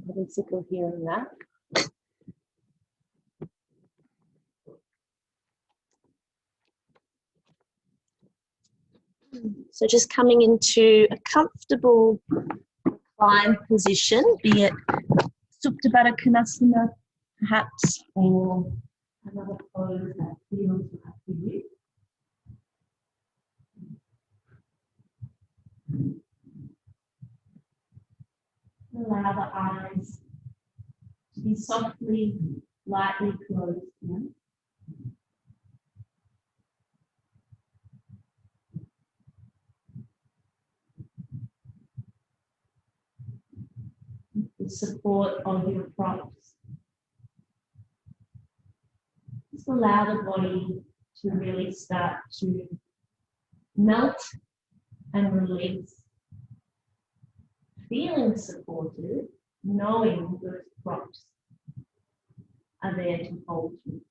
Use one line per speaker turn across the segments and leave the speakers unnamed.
getting sick of hearing that. So just coming into a comfortable recline position, be it Supta Baddha Konasana perhaps, or another pose that feels right for you. Allow the eyes to be softly, lightly closed now. With the support of your props. Just allow the body to really start to melt and release. Feeling supported, knowing those props are there to hold you.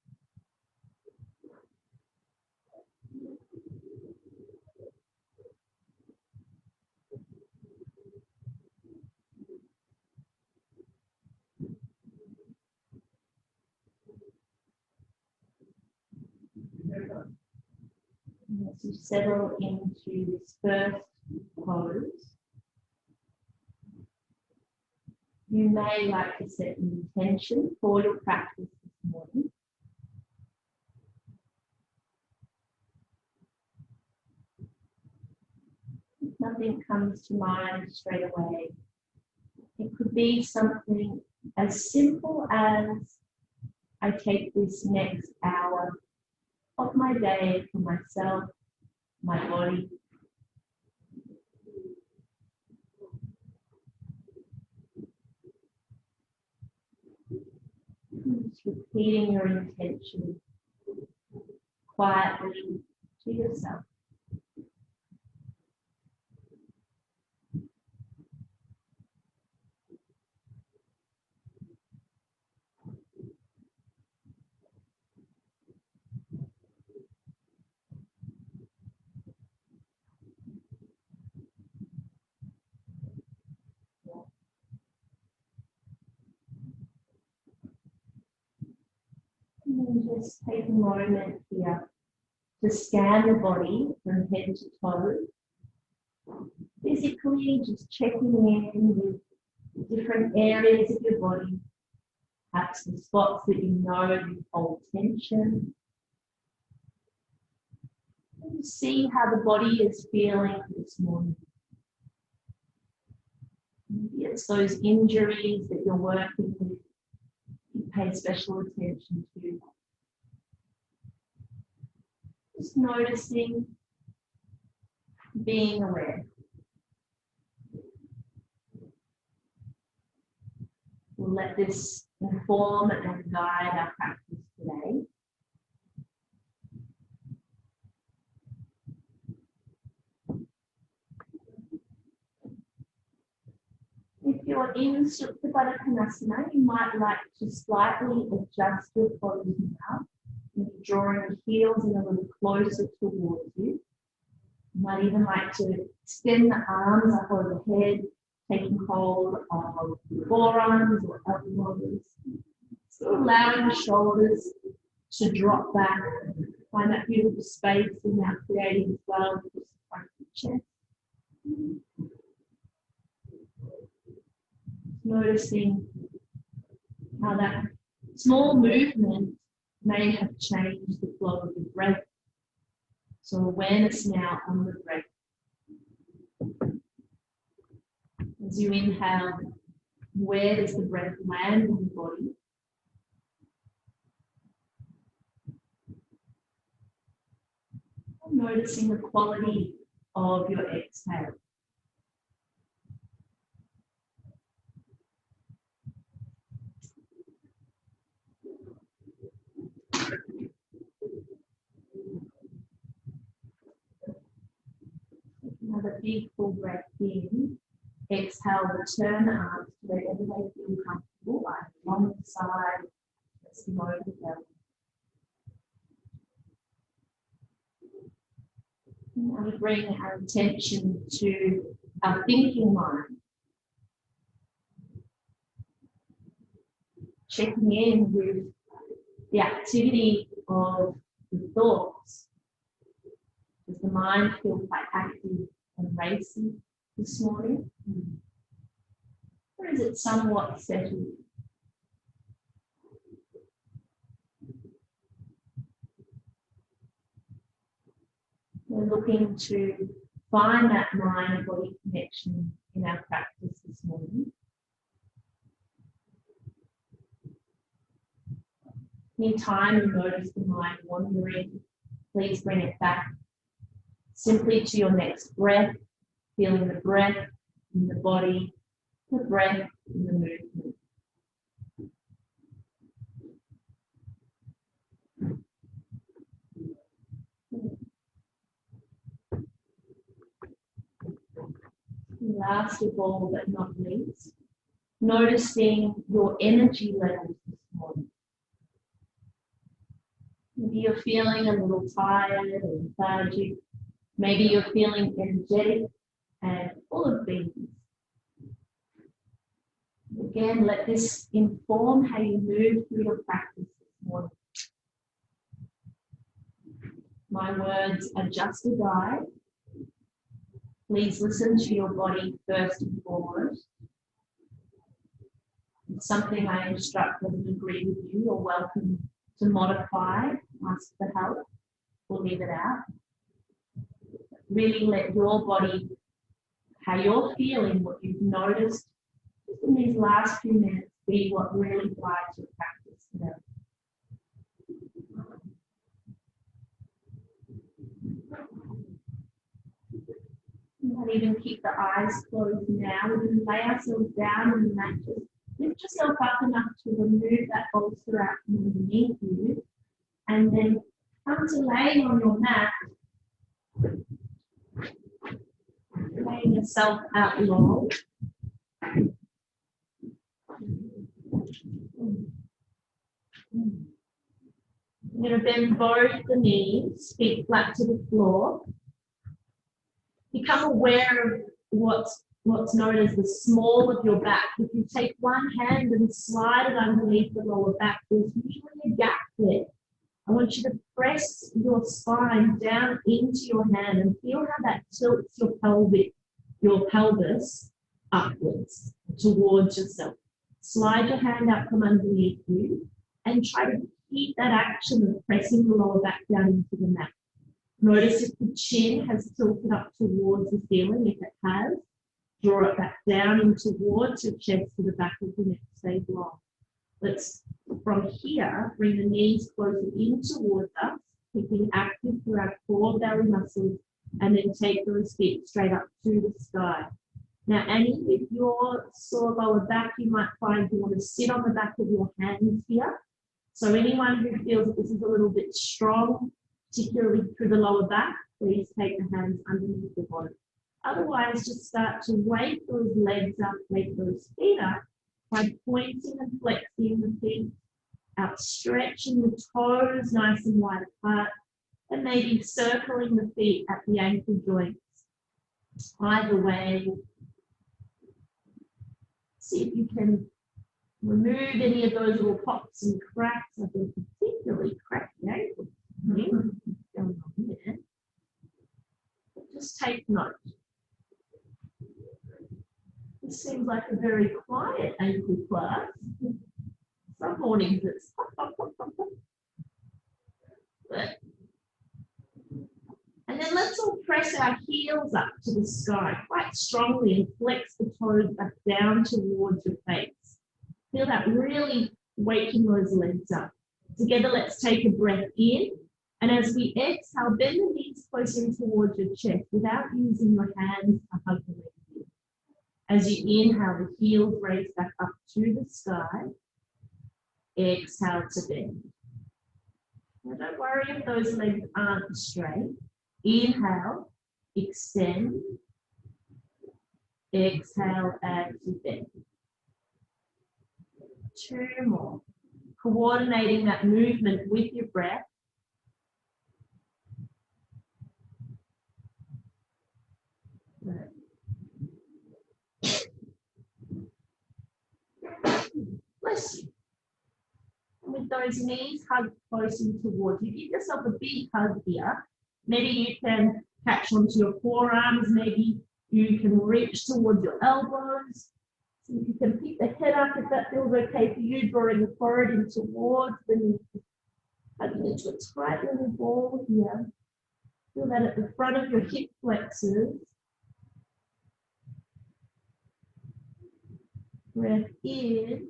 As you settle into this first pose, you may like to set an intention for your practice this morning. If nothing comes to mind straight away, it could be something as simple as I take this next hour of my day for myself, my body. Just repeating your intention quietly to yourself. And then just take a moment here to scan the body from head to toe. Physically, just checking in with different areas of your body, perhaps the spots that you know you hold tension. And see how the body is feeling this morning. Maybe it's those injuries that you're working with. You pay special attention to. Just noticing, being aware. We'll let this inform and guide our practice today. If you're in Supta Baddha Konasana, you might like to slightly adjust your body now, maybe drawing the heels in a little closer towards you. You might even like to extend the arms up overhead, taking hold of the forearms or elbows. So allowing the shoulders to drop back. Find that beautiful space in that creating as well, just the front of the chest. Noticing how that small movement may have changed the flow of the breath. So awareness now on the breath. As you inhale, where does the breath land in the body? And noticing the quality of your exhale. Another big full breath in. Exhale, return the arms to wherever they feel comfortable, either along the side, resting over the belly. Now we bring our attention to our thinking mind. checking in with the activity of the thoughts. Does the mind feel quite active and racy this morning? Or is it somewhat settled? We're looking to find that mind-body connection in our practice this morning. Anytime you notice the mind wandering, please bring it back simply to your next breath, feeling the breath in the body, the breath in the movement. Last of all but not least, noticing your energy levels this morning. Maybe you're feeling a little tired or lethargic. Maybe you're feeling energetic and full of beans. Again, let this inform how you move through your practice this morning. My words are just a guide. Please listen to your body first and foremost. If something I instruct doesn't agree with you, you're welcome to modify, ask for help, or leave it out. Really let your body, how you're feeling, what you've noticed just in these last few minutes, be what really guides your practice today. You might even keep the eyes closed now. We're going to lay ourselves down on the mat. Just lift yourself up enough to remove that bolster out from underneath you. And then come to laying on your mat, laying yourself out long. You're going to bend both the knees, feet flat to the floor. Become aware of what's known as the small of your back. If you take one hand and slide it underneath the lower back, there's usually a gap there. I want you to press your spine down into your hand and feel how that tilts your pelvis upwards towards yourself. Slide your hand out from underneath you and try to keep that action of pressing the lower back down into the mat. Notice if the chin has tilted up towards the ceiling. If it has, draw it back down and towards your chest to the back of the neck. Stay long. Let's, from here, bring the knees closer in towards us, keeping active through our core belly muscles, and then take those feet straight up to the sky. Now, Annie, with your sore lower back, you might find you want to sit on the back of your hands here. So anyone who feels that this is a little bit strong, particularly through the lower back, please take the hands underneath the body. Otherwise, just start to wake those legs up, wake those feet up by pointing and flexing the feet, outstretching the toes nice and wide apart, and maybe circling the feet at the ankle joints. Either way, see if you can remove any of those little pops and cracks. I've been particularly cracked the ankle. Going on there. Just take note. This seems like a very quiet ankle class. Some mornings it's pop, pop, pop, pop, pop. And then let's all press our heels up to the sky quite strongly and flex the toes back down towards your face. Feel that really waking those legs up. Together, let's take a breath in. And as we exhale, bend the knees closer in towards your chest without using your hands to hug the legs in. As you inhale, the heels raise back up to the sky. Exhale to bend. Now don't worry if those legs aren't straight. Inhale, extend. Exhale as you bend. 2 more. Coordinating that movement with your breath. Bless you. And with those knees hugged close in towards you, give yourself a big hug here. Maybe you can catch onto your forearms, maybe you can reach towards your elbows. So you can pick the head up if that feels okay for you, drawing the forehead in towards the knee. Hugging into a tight little ball here. Feel that at the front of your hip flexors. Breath in.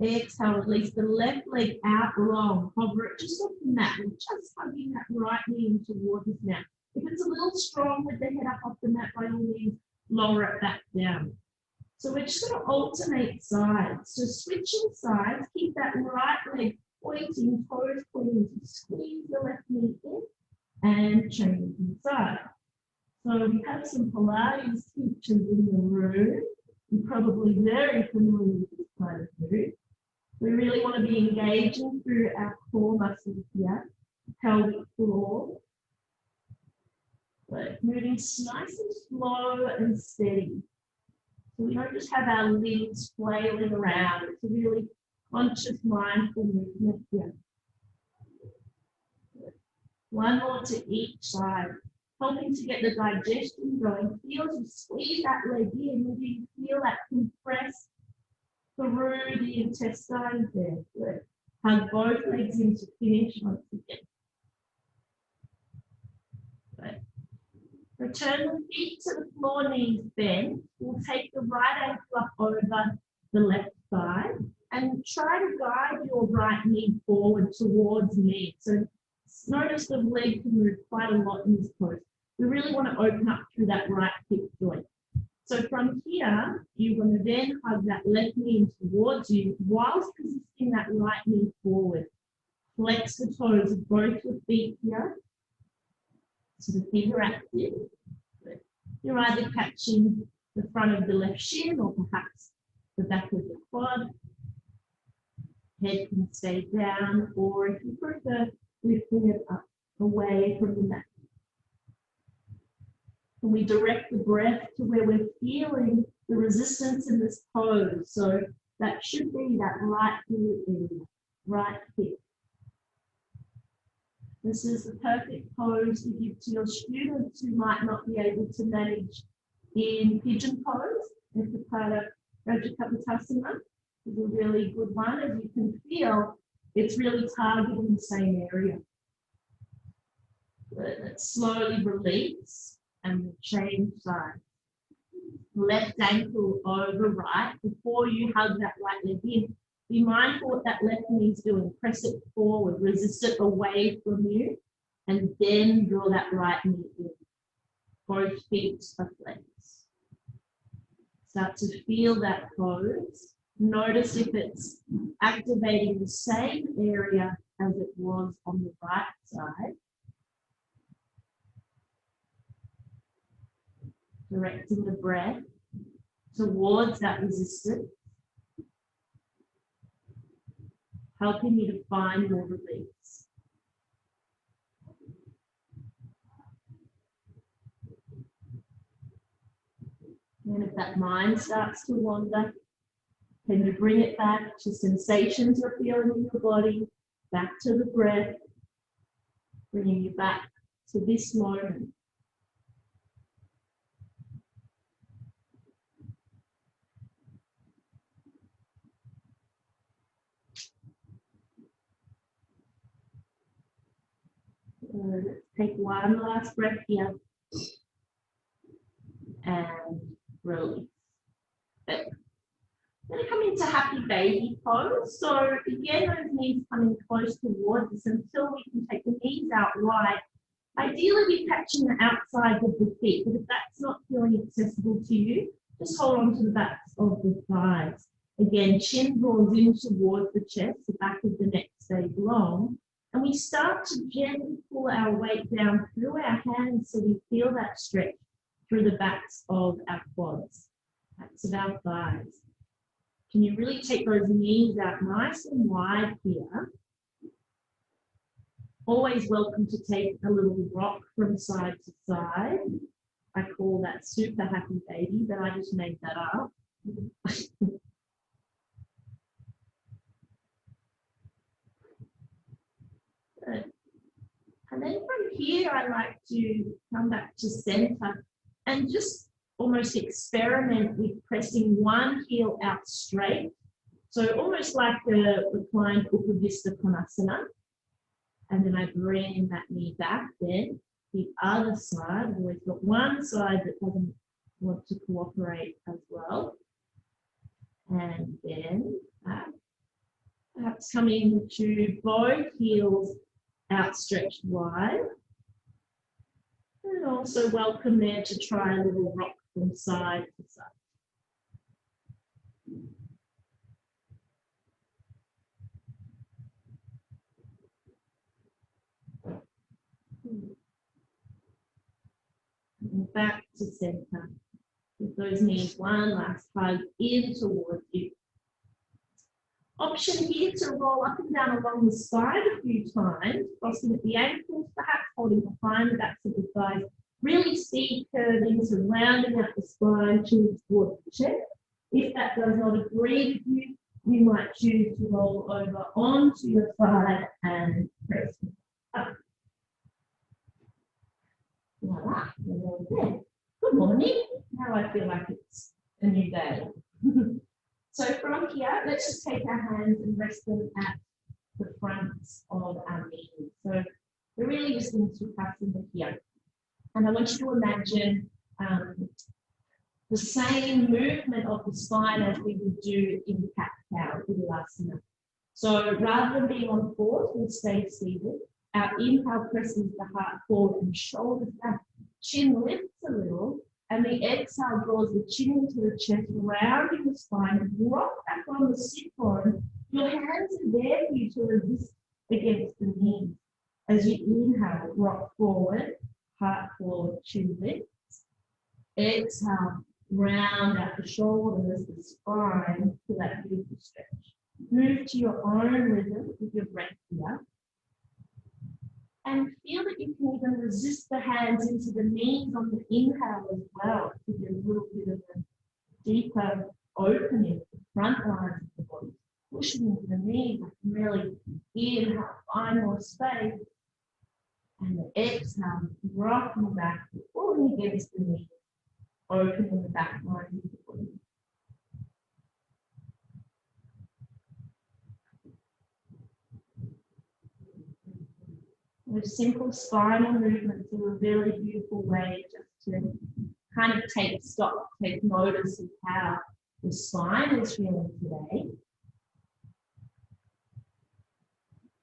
Exhale, release the left leg out long. Hover it just off the mat. We're just hugging that right knee in towards us now. If it's a little strong with the head up off the mat, by all means, lower it back down. So we're just going to alternate sides. So switching sides, keep that right leg pointing, toes pointing. Squeeze the left knee in and change inside. So we have some Pilates teachers in the room. You're probably very familiar with this kind of move. We really want to be engaging through our core muscles here, pelvic floor. But moving nice and slow and steady. So we don't just have our limbs flailing around. It's a really conscious, mindful movement here. One more to each side, helping to get the digestion going. Feel as you squeeze that leg in, maybe you feel that compress through the intestines there. Good. Hug both legs in to finish once again. Good. Return the feet to the floor, knees bent. We'll take the right ankle up over the left thigh and try to guide your right knee forward towards me. So notice the leg can move quite a lot in this pose. We really want to open up through that right hip joint. So from here, you're going to then hug that left knee in towards you whilst positioning that right knee forward. Flex the toes of both your feet here. So the feet are active. You're either catching the front of the left shin or perhaps the back of the quad. Head can stay down, or if you prefer, lifting it up away from the mat. And we direct the breath to where we're feeling the resistance in this pose. So that should be that right glute area, right hip. This is the perfect pose to give to your students who might not be able to manage in pigeon pose. Ekapada Rajakapatasana is a really good one. As you can feel, it's really targeting the same area. Let's slowly release and change sides. Left ankle over right. Before you hug that right leg in, be mindful what that left knee is doing. Press it forward, resist it away from you, and then draw that right knee in. Both feet are flexed. Start to feel that pose. Notice if it's activating the same area as it was on the right side. Directing the breath towards that resistance, helping you to find more release. And if that mind starts to wander, can you bring it back to sensations you're feeling in your body, back to the breath, bringing you back to this moment. Let's take one last breath here and release. Good. Going to come into happy baby pose. So again, those knees coming close towards us until we can take the knees out wide. Ideally, we're catching the outside of the feet, but if that's not feeling accessible to you, just hold on to the backs of the thighs. Again, chin draws in towards the chest, the back of the neck stays long. And we start to gently pull our weight down through our hands so we feel that stretch through the backs of our quads, backs of our thighs. Can you really take those knees out nice and wide here? Always welcome to take a little rock from side to side. I call that super happy baby, but I just made that up. here I like to come back to center and just almost experiment with pressing one heel out straight. So almost like the reclined Upavista Konasana. And then I bring that knee back. Then the other side, I've always got one side that doesn't want to cooperate as well. And then perhaps coming to both heels outstretched wide. And also welcome there to try a little rock from side to side. And back to center. With those knees, one last hug in towards you. Option here to roll up and down along the spine a few times, crossing at the ankles, perhaps holding behind the backs of the thighs. Really steep curving, so rounding out the spine towards the chest. If that does not agree with you, you might choose to roll over onto your side and press up. Voila, good morning. Now I feel like it's a new day. So from here, let's just take our hands and rest them at the fronts of our knees. So we're really just in Sukhasana here. And I want you to imagine the same movement of the spine as we would do in cat-cow, Uttanasana. So rather than being on fours, we'll stay seated. Our inhale presses the heart forward and shoulders back. Chin lifts a little, and the exhale draws the chin into the chest, rounding the spine, rock back on the sit bone. Your hands are there for you to resist against the knees. As you inhale, rock forward, heart forward, chin lifts. Exhale, round out the shoulders, the spine, to that beautiful stretch. Move to your own rhythm with your breath here. And feel that you can even resist the hands into the knees on the inhale as well, to get a little bit of a deeper opening of the front lines of the body. Pushing into the knees, I can really inhale, find more space. And the exhale, rocking back, pulling against the knees, opening the back lines of the body. Those simple spinal movements are a really beautiful way just to kind of take stock, take notice of how the spine is feeling today.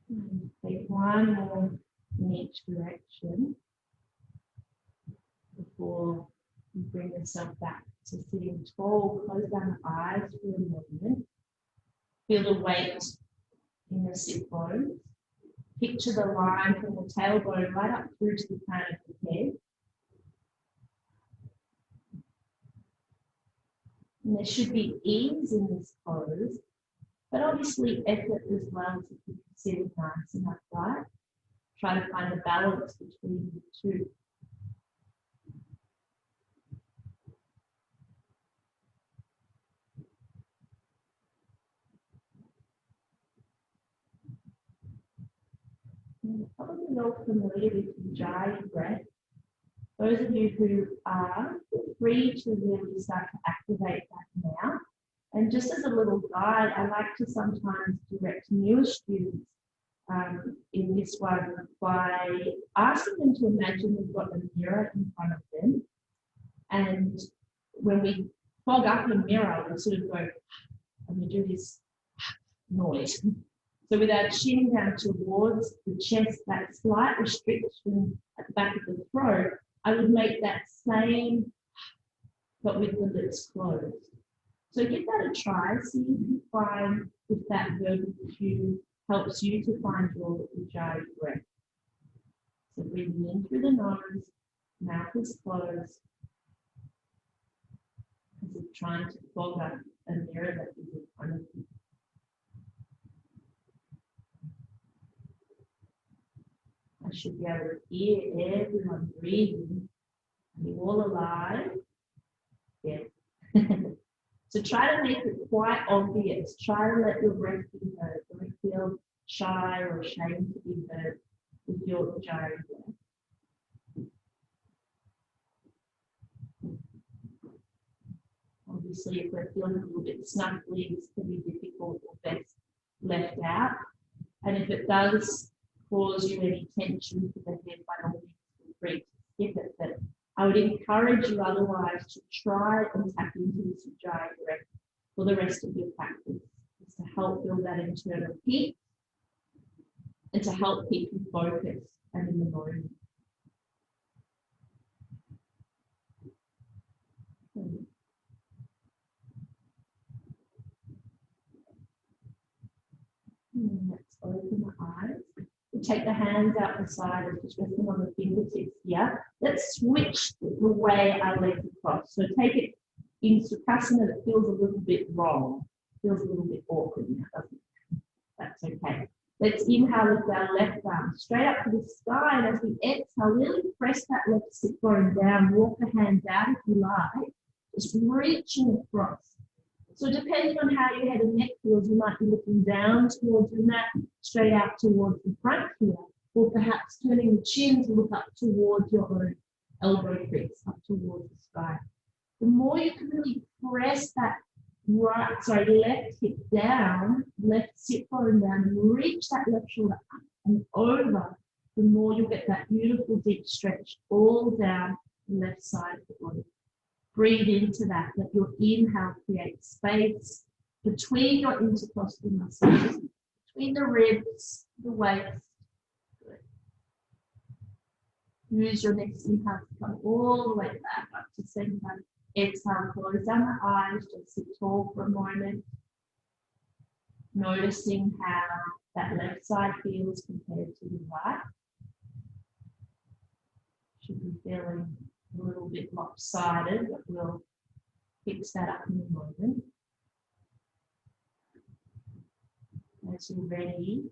And take one more in each direction before you bring yourself back to sitting tall. Close down the eyes for a moment. Feel the weight in the sit bones. Picture the line from the tailbone right up through to the crown of the head. And there should be ease in this pose, but obviously effort as well to keep the sitting nice and upright. Try to find a balance between the two. You're probably all familiar with Ujjayi breath. Those of you who are, feel free to really start to activate that now. And just as a little guide, I like to sometimes direct newer students in this one by asking them to imagine they've got a mirror in front of them. And when we fog up a mirror, we sort of go, and we do this noise. So with our chin down towards the chest, that slight restriction at the back of the throat, I would make that same, but with the lips closed. So give that a try. See if you find if that verbal cue helps you to find your Ujjayi breath. So breathing in through the nose, mouth is closed, as if trying to fog up a mirror that is in front of you. I should be able to hear everyone breathing. Are you all alive? Yes. So try to make it quite obvious. Try to let your breath be heard. Don't feel shy or ashamed to be heard with your Ujjayi breath. Obviously, if we're feeling a little bit snuffly, this can be difficult or best left out. And if it does cause you any tension to the head, by all means, feel free to skip it. But I would encourage you otherwise to try and tap into this Ujjayi breath for the rest of your practice, is to help build that internal peace and to help keep you focused and in the moment. Let's open the eyes. We'll take the hands out the side and just resting on the fingertips here. Let's switch the way our legs across. So take it in Sukhasana that feels a little bit wrong, feels a little bit awkward now, doesn't it? That's okay. Let's inhale with our left arm straight up to the sky, and as we exhale, really press that left sit bone down, walk the hands out if you like, just reaching across. So depending on how your head and neck feels, you might be looking down towards your mat, straight out towards the front here, or perhaps turning the chin to look up towards your own elbow crease, up towards the sky. The more you can really press that left hip down, left sit bone down, and reach that left shoulder up and over, the more you'll get that beautiful deep stretch all down the left side of the body. Breathe into that. Let your inhale create space between your intercostal muscles, between the ribs, the waist. Good. Use your next inhale to come all the way back up to center. Exhale, close down the eyes, just sit tall for a moment. Noticing how that left side feels compared to the right. Should be feeling a little bit lopsided, but we'll fix that up in a moment. As you're ready,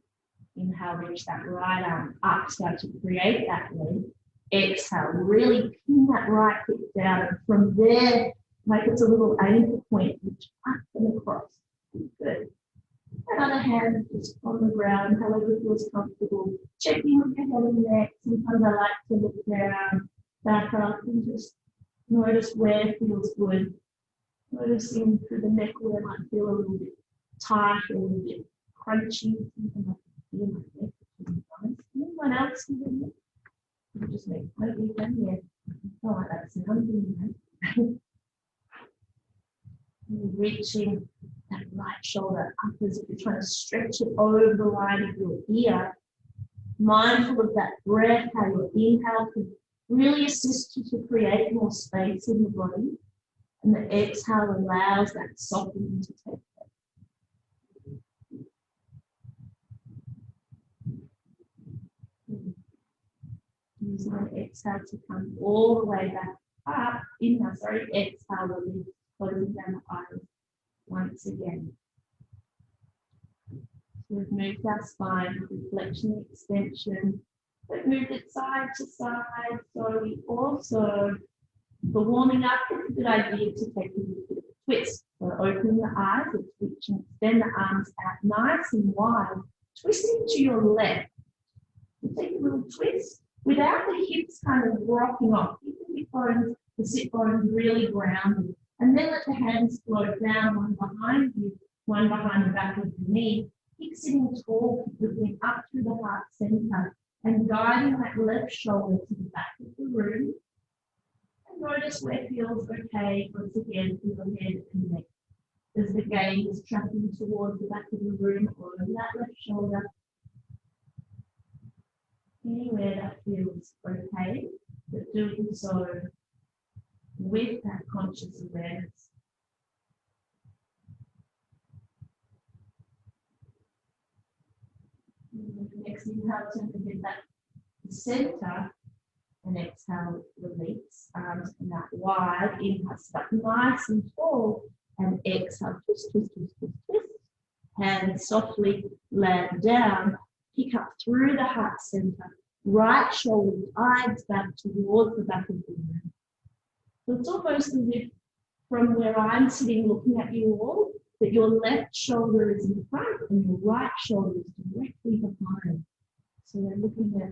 inhale, reach that right arm up, start to create that leg. Exhale, really pin that right hip down, and from there, make it a little ankle point, which up and across. Good. Another hand just on the ground, however feels comfortable. Checking with your head and neck. Sometimes I like to look down, back up, and just notice where it feels good. Noticing through the neck where it might feel a little bit tight or a little bit crunchy. Something like feel my neck. Anyone else feel it? You just make maybe yeah. I like that sound. Reaching that right shoulder up as if you're trying to stretch it over the line of your ear. Mindful of that breath, how your inhale can really assist you to create more space in the body. And the exhale allows that softening to take place. Use my exhale to come all the way back up. Inhale, exhale, release, closing down the eyes once again. So we've moved our spine, reflection, extension. We've moved it side to side. So we also, for warming up, it's a good idea to take a little bit of a twist. So open the eyes, switch and extend the arms out nice and wide, twisting to your left. You take a little twist without the hips kind of rocking off. Keep the hip bones, the sit bones really grounded. And then let the hands float down, one behind you, one behind the back of your knee. Keep sitting tall, looking up through the heart center and guiding that left shoulder to the back of the room. And notice where it feels okay, once again, through your head and neck. As the gaze is tracking towards the back of the room or that left shoulder. Anywhere that feels okay, but doing so with that conscious awareness. Next inhale, turn the head back to the center, and exhale, release, arms come out wide. Inhale, start nice and tall, and exhale, twist, twist, twist, twist, twist. Hands softly land down, pick up through the heart center, right shoulder guides back towards the back of the room. So it's almost as if from where I'm sitting looking at you all, that your left shoulder is in front and your right shoulder is directly behind. So we're looking at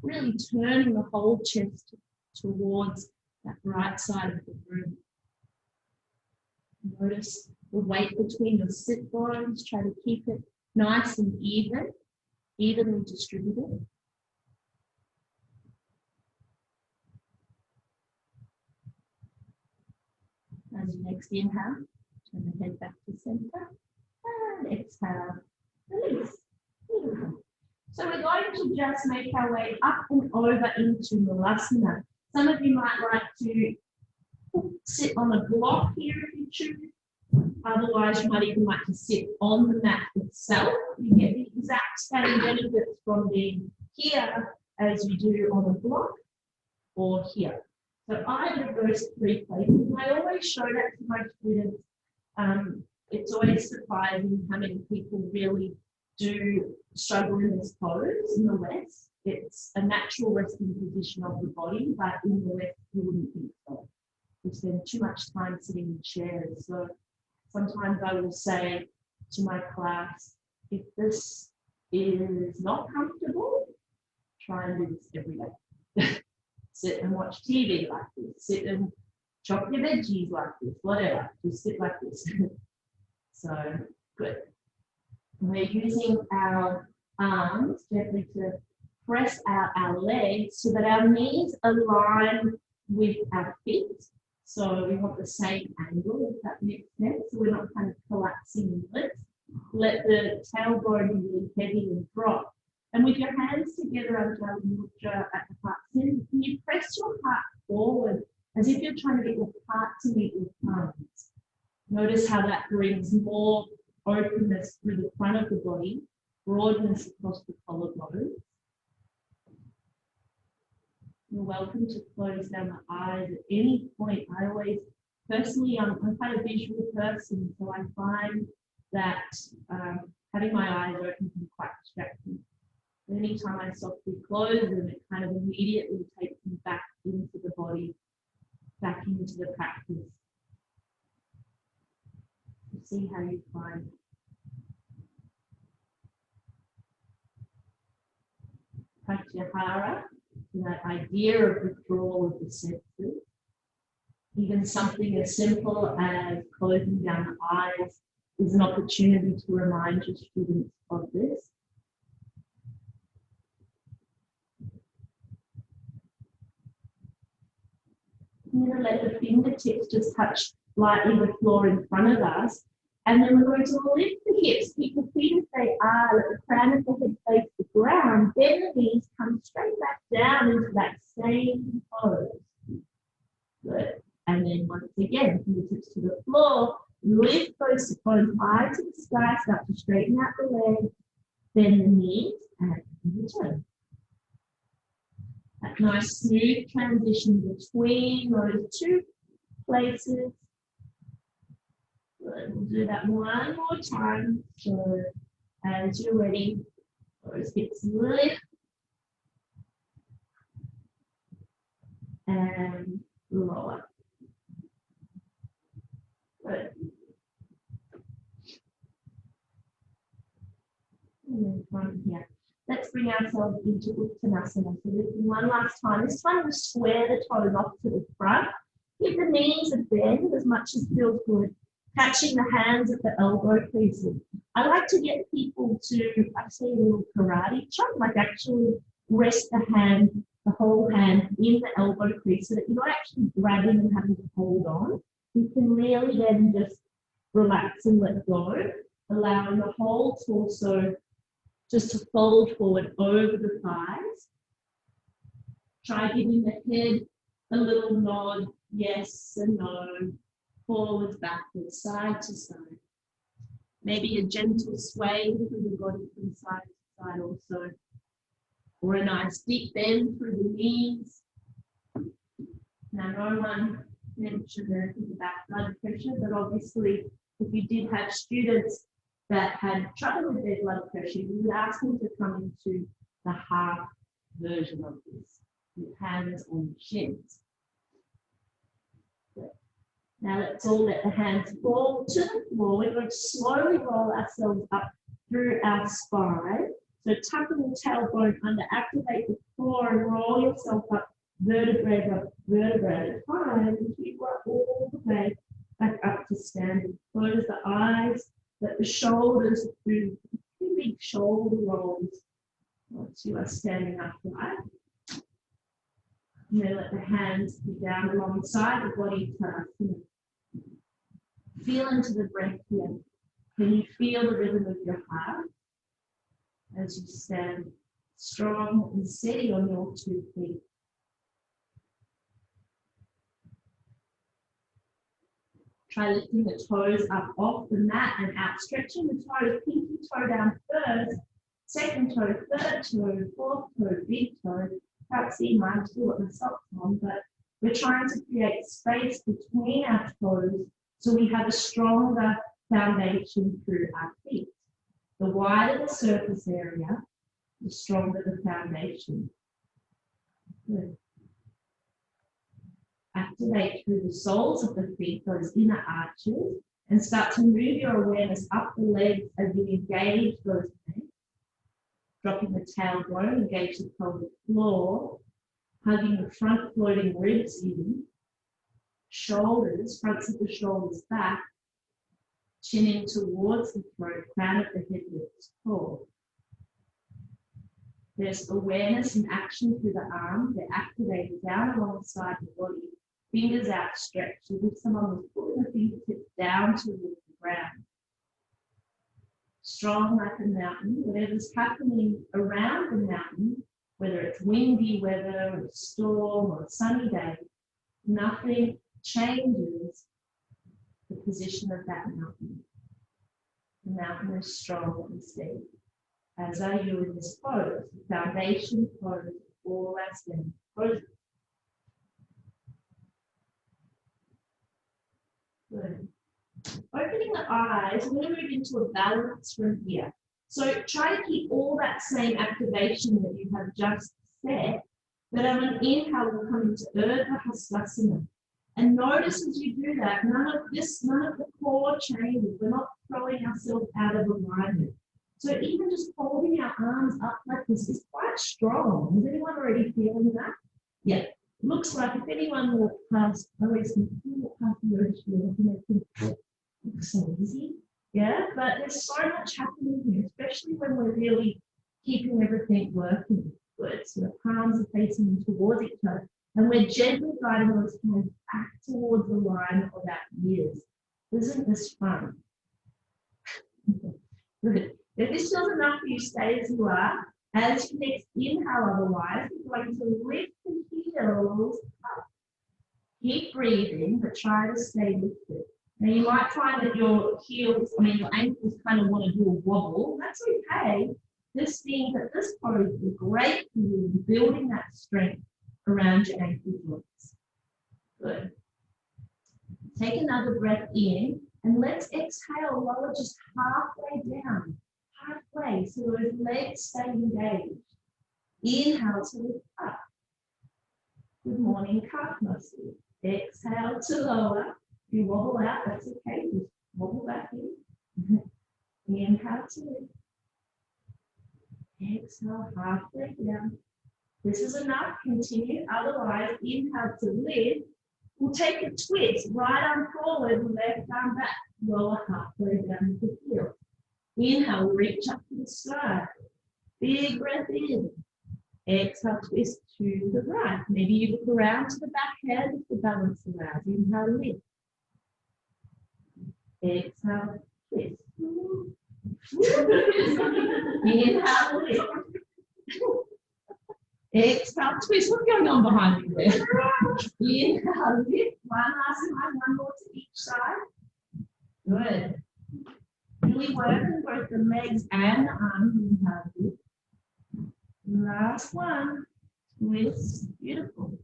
really turning the whole chest towards that right side of the room. Notice the weight between your sit bones. Try to keep it nice and evenly distributed. As you next inhale, turn the head back to center. And exhale, release. Beautiful. So we're going to just make our way up and over into Malasana. Some of you might like to sit on a block here if you choose. Otherwise, you might even like to sit on the mat itself. You get the exact same benefits from being here as you do on a block or here. So either of those three places. I always show that to my students. It's always surprising how many people really do struggle in this pose in the West. It's a natural resting position of the body, but in the West, you wouldn't think so. We spend too much time sitting in chairs. So sometimes I will say to my class, if this is not comfortable, try and do this every day. Sit and watch TV like this. Sit and chop your veggies like this, whatever. Just sit like this. So, good. We're using our arms gently to press out our legs so that our knees align with our feet. So we want the same angle, if that makes sense. So we're not kind of collapsing inwards. Let the tailbone be really heavy and drop. And with your hands together under mudra at the heart center, you press your heart forward as if you're trying to get your heart to meet your palms. Notice how that brings more openness through the front of the body, broadness across the collarbone. You're welcome to close down the eyes at any point. I always, personally, I'm quite a visual person, so I find that having my eyes open can be quite distracting. Anytime I softly close them, it kind of immediately takes me back into the body, back into the practice. See how you find Pratyahara, that idea of withdrawal of the senses. Even something as simple as closing down the eyes is an opportunity to remind your students of this. I'm going to let the fingertips just touch lightly the floor in front of us. And then we're going to lift the hips, keep the feet as they are, let the crown of the head face the ground, bend the knees, come straight back down into that same pose. Good. And then once again, fingertips to the floor, lift those bones high to the sky, start to straighten out the legs, bend the knees, and return. That nice smooth transition between those two places. Good. We'll do that one more time. So as you're ready, those hips lift and lower. Good. And then from here, let's bring ourselves into Uttanasana. So lifting one last time. This time we'll square the toes off to the front. Keep the knees a bend as much as feels good. Catching the hands at the elbow creases. I like to get people to, I say a little karate chop, like actually rest the hand, the whole hand in the elbow crease so that you're not actually grabbing and having to hold on. You can really then just relax and let go, allowing the whole torso just to fold forward over the thighs. Try giving the head a little nod, yes and no. Forwards, backwards, side to side. Maybe a gentle sway through the body from side to side also. Or a nice deep bend through the knees. Now, no one mentioned anything about blood pressure, but obviously, if you did have students that had trouble with their blood pressure, you would ask them to come into the half version of this, with hands on the shins. Now let's all let the hands fall to the floor. We're going to slowly roll ourselves up through our spine. So tuck the tailbone under, activate the core and roll yourself up vertebrae at a time until you go all the way back up to stand and close the eyes, let the shoulders do two big shoulder rolls once you are standing upright. And then let the hands be down alongside the body Uttanasana. Feel into the breath here. Can you feel the rhythm of your heart as you stand strong and steady on your 2 feet? Try lifting the toes up off the mat and out, stretching the toes, pinky toe down first, second toe, third toe, fourth toe, big toe. Can't see mine, still got my socks on, but we're trying to create space between our toes so we have a stronger foundation through our feet. The wider the surface area, the stronger the foundation. Good. Activate through the soles of the feet, those inner arches, and start to move your awareness up the legs as you engage those legs. Dropping the tailbone, engage the pelvic floor, hugging the front floating ribs in, shoulders, fronts of the shoulders back, chin in towards the throat, crown of the head lifts tall. There's awareness and action through the arm. They're activated down alongside the body. Fingers outstretched, as if someone was pulling the fingertips down towards the ground. Strong like a mountain, whatever's happening around the mountain, whether it's windy weather or a storm or a sunny day, nothing changes the position of that mountain. The mountain is strong and steady, as are you in this pose, the foundation pose of all our standing poses. Good. Opening the eyes, we're going to move into a balance from here. So try to keep all that same activation that you have just set, but on an inhale, we'll come into Urdhva Hastasana. And notice as you do that, none of the core changes. We're not throwing ourselves out of alignment. So even just holding our arms up like this is quite strong. Is anyone already feeling that? Yeah. Looks like if anyone walked past, I always think, walk past the road, and they think, looks so easy. Yeah, but there's so much happening here, especially when we're really keeping everything working good. So the palms are facing towards each other, and we're gently guiding those hands back towards the line of our ears. Isn't this fun? Good. If this feels enough for you, stay as you are. As you next inhale, otherwise, we're going to lift the heels up. Keep breathing, but try to stay lifted. Now, you might find that your heels, your ankles kind of want to do a wobble. That's okay. This means that this pose is great for you in building that strength around your ankle joints. Good. Take another breath in, and let's exhale, lower just halfway down. Halfway, so those legs stay engaged. Inhale to lift up. Good morning, calf muscle. Exhale to lower. If you wobble out, that's okay. Just wobble back in. Inhale to lift. Exhale halfway down. This is enough. Continue. Otherwise, inhale to lift. We'll take a twist. Right arm forward, left arm back. Lower halfway down to the heel. Inhale, reach up to the sky. Big breath in. Exhale, twist to the right. Maybe you look around to the back head if the balance allows. Inhale, lift. Exhale, twist. Inhale, lift. Exhale, twist. What's going on behind you there? Inhale, lift. One last time, one more to each side. Good. Really working both the legs and the arms. Inhale, lift. Last one. Twist. Beautiful.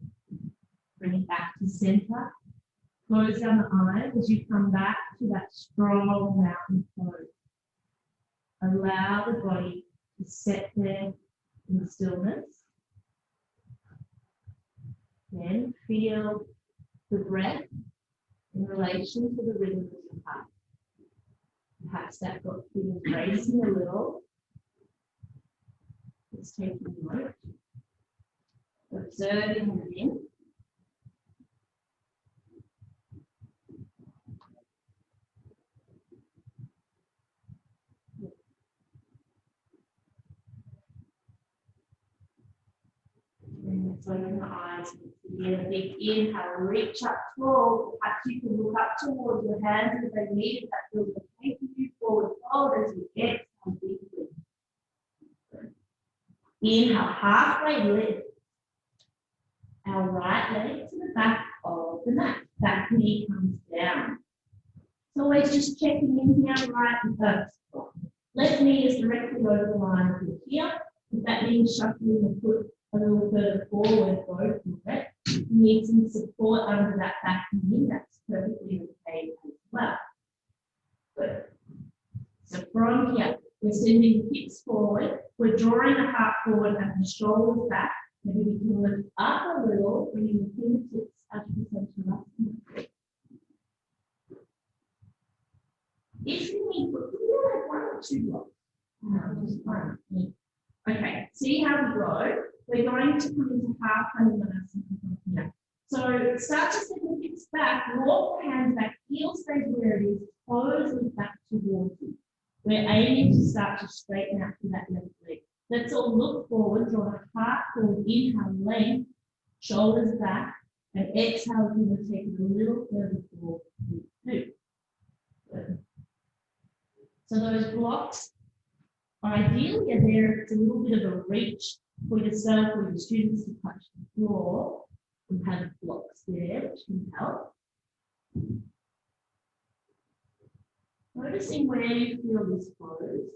Bring it back to center. Close down the eyes as you come back to that strong mountain pose. Allow the body to set there in stillness. Then feel the breath in relation to the rhythm of your heart. Perhaps that got things racing a little. Let's take a note. Observing within. Open the eyes. Begin a big inhale. Reach up tall. Perhaps you can look up towards your hands if they need it. That feels okay for you. Forward fold as you exhale deeply. Inhale, halfway lift. Our right leg to the back of the mat. Back knee comes down. So always just checking in here, right and left. Left knee is directly over the line of your here. If that means shuffling the foot a little further forward, go for it. You need some support under that back knee. That's perfectly okay as well. Good. So from here, we're sending the hips forward. We're drawing the heart forward and the shoulders back. Maybe we can lift up a little, bringing the fingertips out to the center of us. If you need, you have 1 or 2 blocks. No, just 1. Okay, see how we go. We're going to come into half Hanumanasana from here. So start to send the hips back, walk the hands back, heel stays where it is, toes lift back towards you. We're aiming to start to straighten out to that left leg. Let's all look forward, draw the heart forward, inhale, length, shoulders back, and exhale, you will take it a little further forward. Good. So those blocks, ideally, are there. It's a little bit of a reach for yourself or your students to touch the floor. We have blocks there, which can help. Noticing where you feel this pose.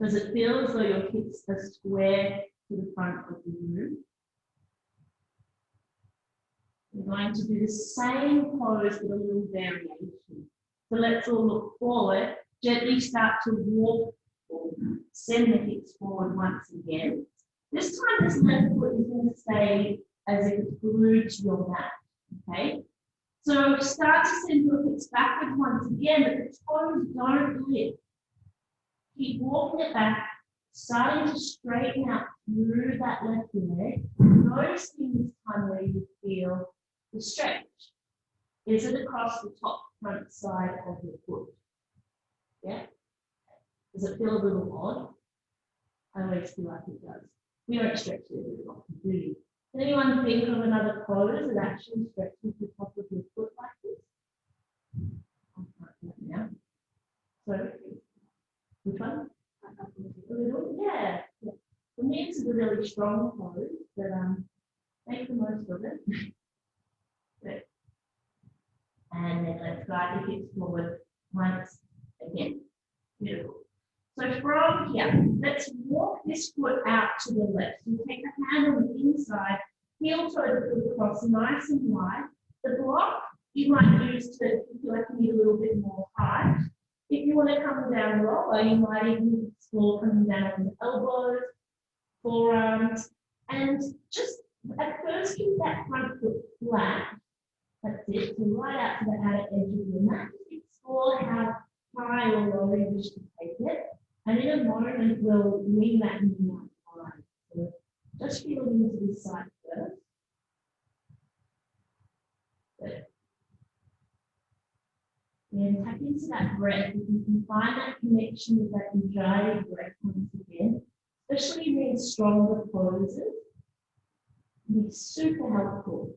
Does it feel as though your hips are square to the front of the room? We're going to do the same pose with a little variation. So let's all look forward. Gently start to walk forward. Send the hips forward once again. This time, this left foot is going to stay as if it's glued to your mat. Okay? So start to send your hips backwards once again, but the toes don't lift. Keep walking it back, starting to straighten out through that left leg. Noticing this time where you feel the stretch. Is it across the top front side of your foot? Yeah? Does it feel a little odd? I always feel like it does. We don't stretch it very often, do you? Can anyone think of another pose that actually stretches the top of your foot like this? I can't do it now. So, which one? A little? Yeah. For me, it's a really strong pose, but make the most of it. Good. And then let's guide the hips forward once again. Beautiful. So from here, let's walk this foot out to the left. So take the hand on the inside, heel toe the foot across nice and wide. The block you might use to feel like you need a little bit more height. If you want to come down lower, you might even explore coming down on the elbows, forearms, and just at first keep that front foot flat. That's it. So right out to the outer edge of your mat. Explore how high or low you wish to take it. And in a moment, we'll lean that knee out wide. So just feeling into this side first. Good. And tap into that breath. If you can find that connection with that Ujjayi breath once again, especially in these stronger poses, it'll be super helpful.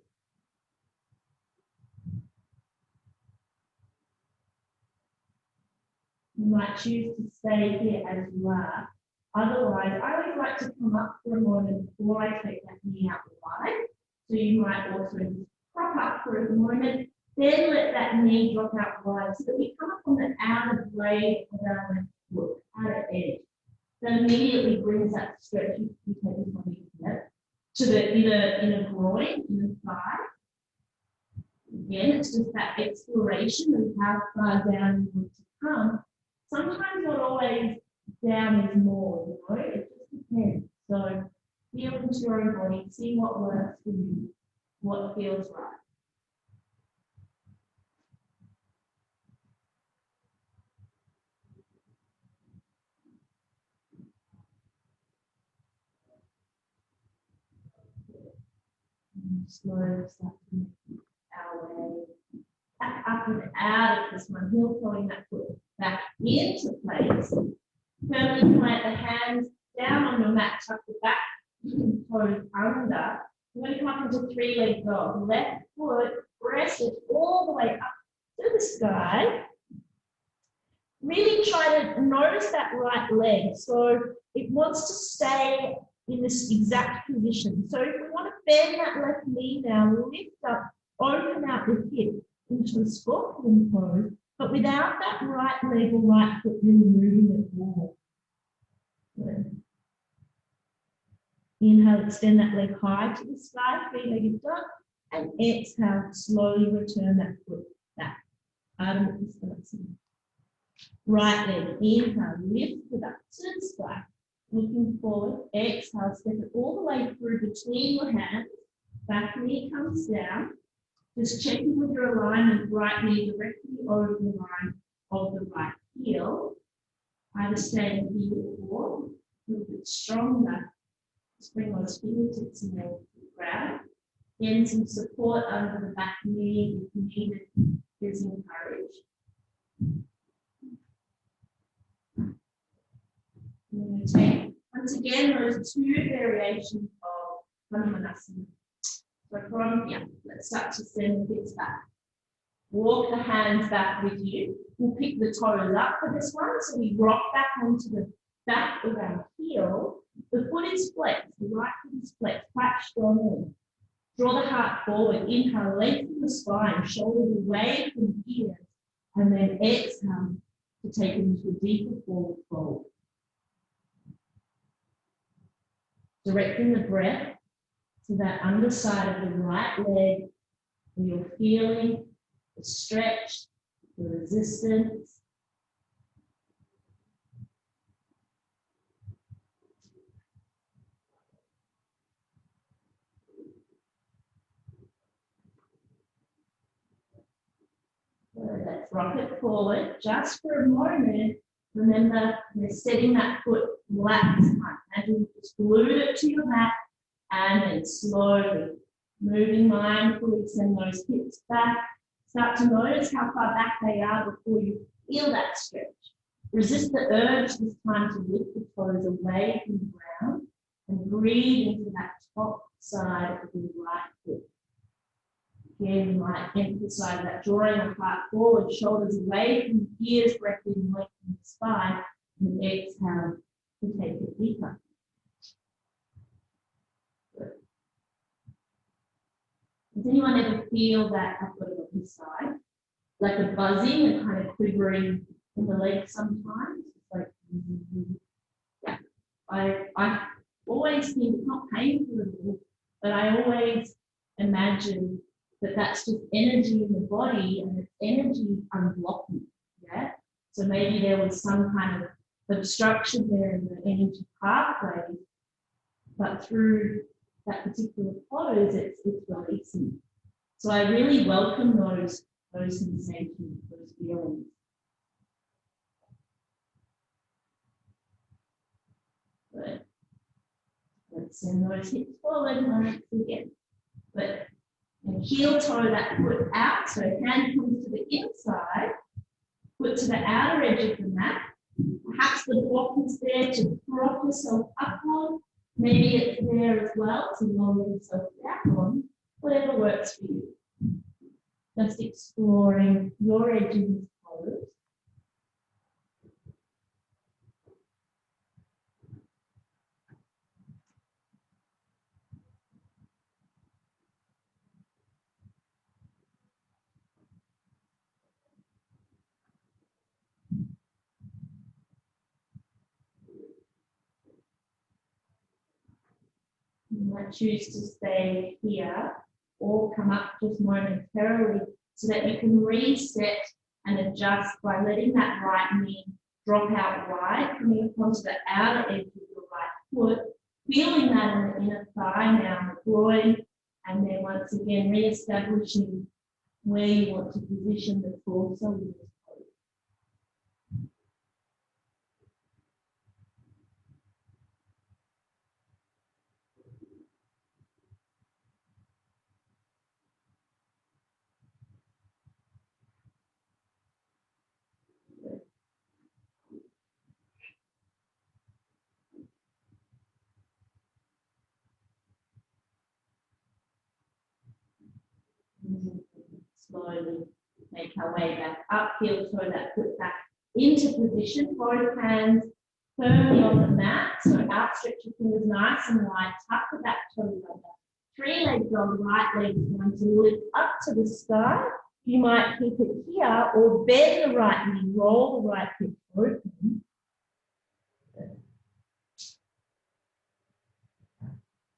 You might choose to stay here as you are. Otherwise, I always like to come up for a moment before I take that knee out wide. So you might also just prop up for a moment, then let that knee drop out wide so that we come up on the outer blade of our left foot, outer edge. That immediately brings that stretch you take to the inner groin, inner thigh. Again, it's just that exploration of how far down you want to come. Sometimes not always down is more, you know, it just depends. So feel into your own body, see what works for you, what feels right. And slowly start to make our way back up and out of this one, heel throwing that foot back into place. Firmly plant the hands down on your mat, tuck the back toes under, We're going to come up into three-legged dog. Left foot rested all the way up to the sky. Really try to notice that right leg. So it wants to stay in this exact position. So if we want to bend that left knee now, lift up, open out the hip into a scorpion pose, but without that right leg or right foot really moving at all. Good. Inhale, extend that leg high to the sky, three-legged dog, and exhale, slowly return that foot back. Right leg, inhale, lift it up to the sky, looking forward, exhale, step it all the way through between your hands, back knee comes down, just checking with your alignment, right knee directly over the line of the right heel, either staying here or a little bit stronger. Just bring those fingertips and legs to the ground. Getting some support under the back knee if needed is encouraged. We're going to take, once again, those two variations of Hanumanasana. So from here, let's start to send the hips back. Walk the hands back with you. We'll pick the toes up for this one. So we rock back onto the back of our heel. The foot is flexed, the right foot is flexed quite strongly. Draw the heart forward, inhale, lengthen the spine, shoulders away from ears, and then exhale to take it into a deeper forward fold. Directing the breath to that underside of the right leg, where you're feeling the stretch, the resistance. Let's rock it forward just for a moment. Remember, we're setting that foot flat this time. Imagine you just glued it to your mat and then slowly moving mindfully, send those hips back. Start to notice how far back they are before you feel that stretch. Resist the urge this time to lift the toes away from the ground and breathe into that top side of the right foot. Again, you might emphasize that drawing the heart forward, shoulders away from the ears, breath in, lengthen the spine, and exhale to take it deeper. Good. Does anyone ever feel that I've got it on this side? Like a buzzing and kind of quivering in the legs sometimes? It's like, yeah. I always think it's not painful at all, but I always imagine that that's just energy in the body and it's energy unblocking, yeah? So maybe there was some kind of obstruction there in the energy pathway, but through that particular pose, it's releasing. So I really welcome those sensations, those feelings. Good. Let's send those hips forward once again. Good. And heel toe that foot out, so hand comes to the inside, foot to the outer edge of the mat. Perhaps the block is there to prop yourself up on. Maybe it's there as well to lower yourself down on. Whatever works for you. Just exploring your edges of pose. You might choose to stay here or come up just momentarily so that you can reset and adjust by letting that right knee drop out wide, coming up onto the outer edge of your right foot, feeling that in the inner thigh now, the groin, and then once again re-establishing where you want to position the torso in this pose. Slowly make our way back up, heel toe that foot back into position, both hands firmly on the mat. So outstretch your fingers nice and wide, tuck the back toe under. Three-leg dog, right leg is going to lift up to the sky. You might keep it here or bend the right knee, roll the right hip open.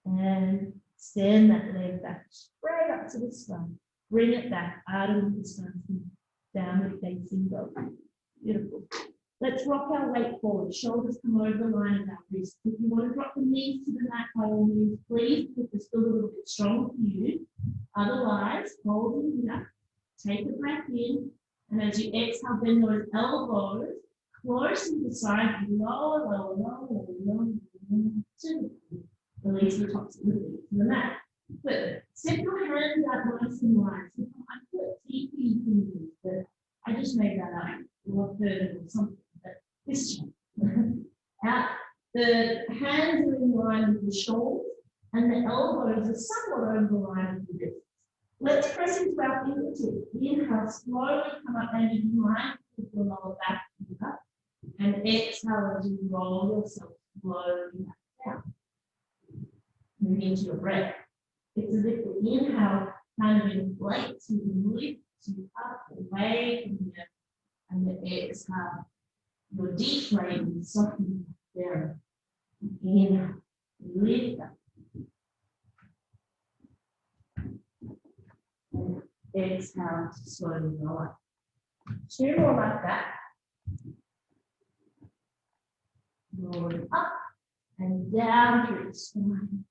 And extend that leg back straight up to the sky. Bring it back out of the Uttanasana, downward facing dog. Beautiful. Let's rock our weight forward. Shoulders come over the line of our wrists. If you want to drop the knees to the mat, by all means, please, because they're still a little bit strong for you. Otherwise, hold it here. Take a breath in. And as you exhale, bend those elbows close to the side, lower, lower, lower, lower, lower, lower. Release the tops of the feet to the mat. But step your hands out nice and wide. So I put deeply fingers, but I just made that up. Or third or something. But this out. The hands are in line with the shoulders, and the elbows are somewhat over the line of the wrists. Let's press into our fingertips. Inhale, slowly come up and you might put your lower back up. And exhale as you roll yourself slowly back down. Move into your breath. It's as if the inhale kind of inflates you and lifts you up away from here. And the exhale, you're deflating, softening down. Inhale, lift up. And exhale to slowly lower. Two more like that. Rolling up and down through the spine.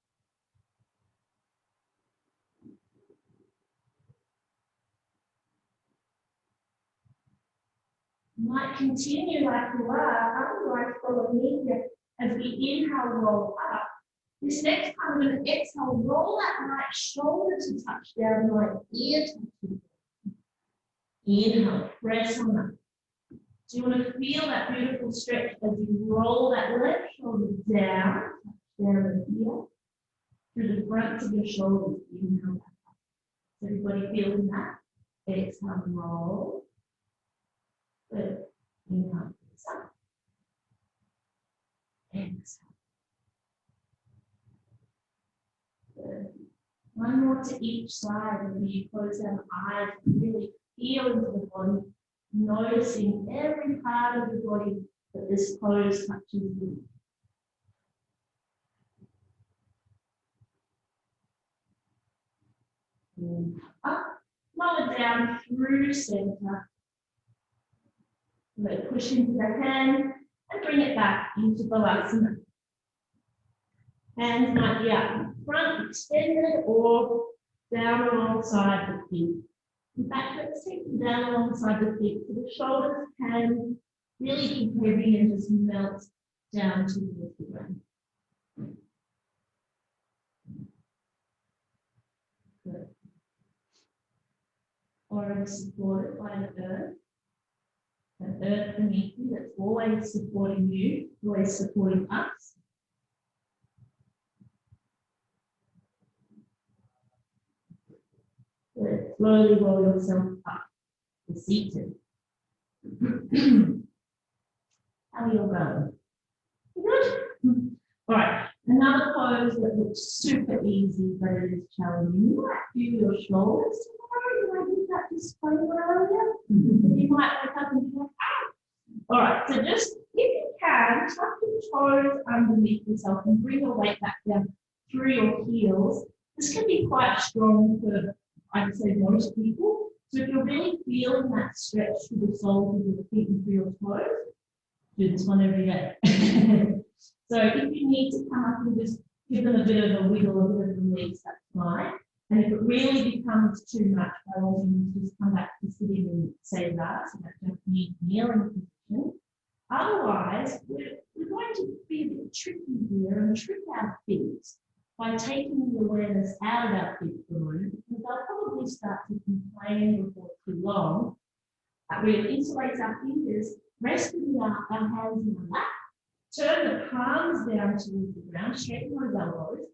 Might continue like you are, otherwise follow me here as we inhale, roll up. This next time I'm going to exhale, roll that right shoulder to touch down, right ear touch. Inhale, press on that. So you want to feel that beautiful stretch as you roll that left shoulder down, touch down here, through the fronts of your shoulders. Inhale back up. Is everybody feeling that? Exhale, roll. Good. Inhale, up. Exhale. Good. One more to each side, and you close down the eyes and really feel into the body, noticing every part of the body that this pose touches you. Up, lower down through center. Let push into the hand and bring it back into Balasana. Hands might be up front, extended, or down alongside the feet. In fact, let's take them down alongside the feet so the shoulders can really be heavy and just melt down towards the ground. Good. Or supported by the earth. The earth beneath you that's always supporting you, always supporting us. Good. Slowly roll yourself up to seated. How are you going? Good. All right. Another pose that looks super easy, but it is challenging. You might feel your shoulders. You might get that disclaimer earlier. You might wake up and be like, ah. All right. So just, if you can, tuck your toes underneath yourself and bring your weight back down through your heels. This can be quite strong for, I'd say, most people. So if you're really feeling that stretch through the soles of your feet and through your toes, do this one every day. So if you need to come up and just give them a bit of a wiggle, a bit of a release, that's fine. And if it really becomes too much, by all means, just come back to sitting and say that, so that Japanese kneeling position. Otherwise, we're going to be a bit tricky here and trick our feet by taking the awareness out of our feet for a moment, because they'll probably start to complain before too long. We'll insulate our fingers, rest with our hands in our lap, turn the palms down towards the ground, straighten those elbows,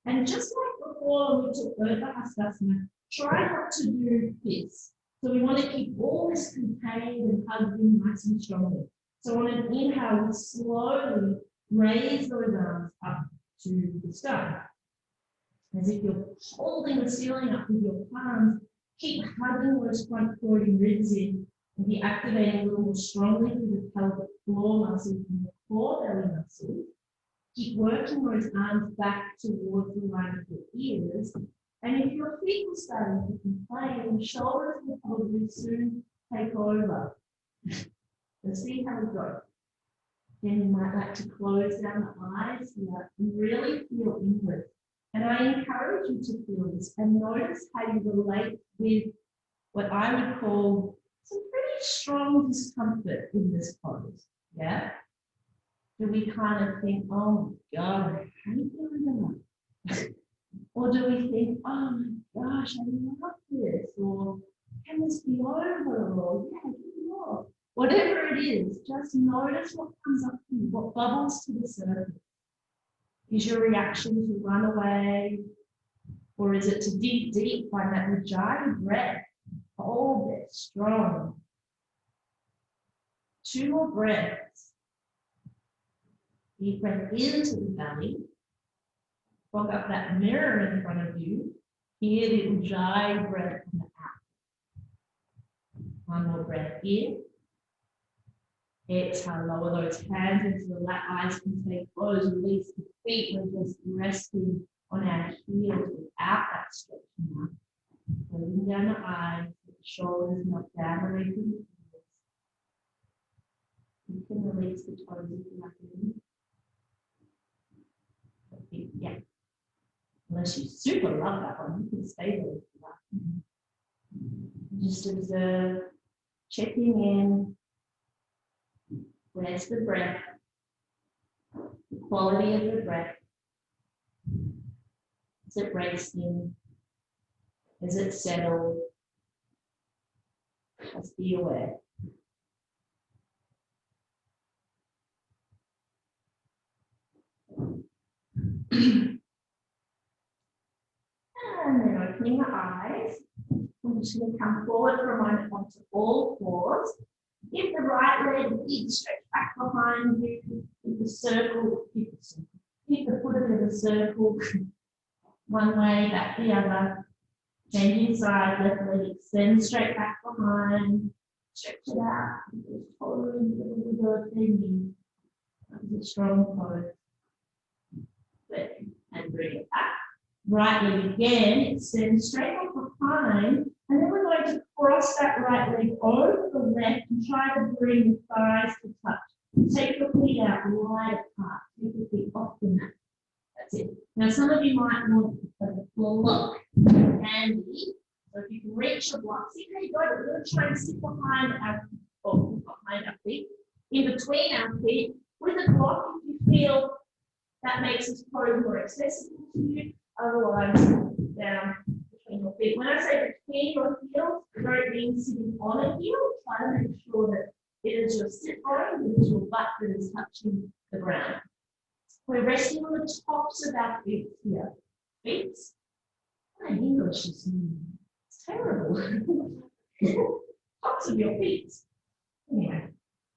and just like before when we took Urdhva Hastasana, try not to do this. So we want to keep all this contained and hugged in nice and strongly. So on an inhale, we slowly raise those arms up to the sky. As if you're holding the ceiling up with your palms, keep hugging those front floating ribs in and be activating a little more strongly through the pelvic floor muscles and the core belly muscles. Keep working those arms back towards the line of your ears. And if your feet are starting to complain, the shoulders will probably soon take over. Let's see how we go. Then you might like to close down the eyes here and really feel inward. And I encourage you to feel this and notice how you relate with what I would call some pretty strong discomfort in this pose. Yeah? Do we kind of think, oh my God, I hate doing that? Or do we think, oh my gosh, I love this? Or can this be over? Or yeah, get it off. Whatever it is, just notice what comes up to you, what bubbles to the surface. Is your reaction to run away? Or is it to dig deep, find that Ujjayi breath? Hold it strong. 2 more breaths. Deep breath into the belly. Fog up that mirror in front of you. Hear the Ujjayi breath from the out. 1 more breath in. Exhale, lower those hands into the lap, eyes can stay closed, release the feet. We're just resting on our heels without that stretch now. Closing down the eyes, the shoulders not down away from the ears. You can release the toes if you like to. Yeah. Unless you super love that one, you can stay there if you like. Just observe, checking in. Where's the breath? The quality of the breath. Is it racing? Is it settled? Just be aware. And then opening the eyes. I'm just going to come forward for a moment onto all fours. Give the right leg a big stretch back behind you. Keep the circle. Keep the foot of the circle. One way, back the other. Changing side, left leg extend straight back behind. Stretch it out. Just totally into the thingy. That was a strong pose. And bring it back. Right leg again, extend straight off behind. And then we're going to cross that right leg over the left and try to bring the thighs to touch. Take your feet out wide apart. Take your feet off the mat. That's it. Now, some of you might want a block handy. So if you can reach a block, see how you go. We're going to try and sit behind our feet, in between our feet. With a block, if you feel that makes this pose more accessible to you. Otherwise, down between your feet. When I say between your heels, I don't mean sitting on a heel. Try to make sure that it is your sit bone, it is your butt that is touching the ground. We're resting on the tops of our feet here. Feet. My English is terrible. Tops of your feet. Anyway,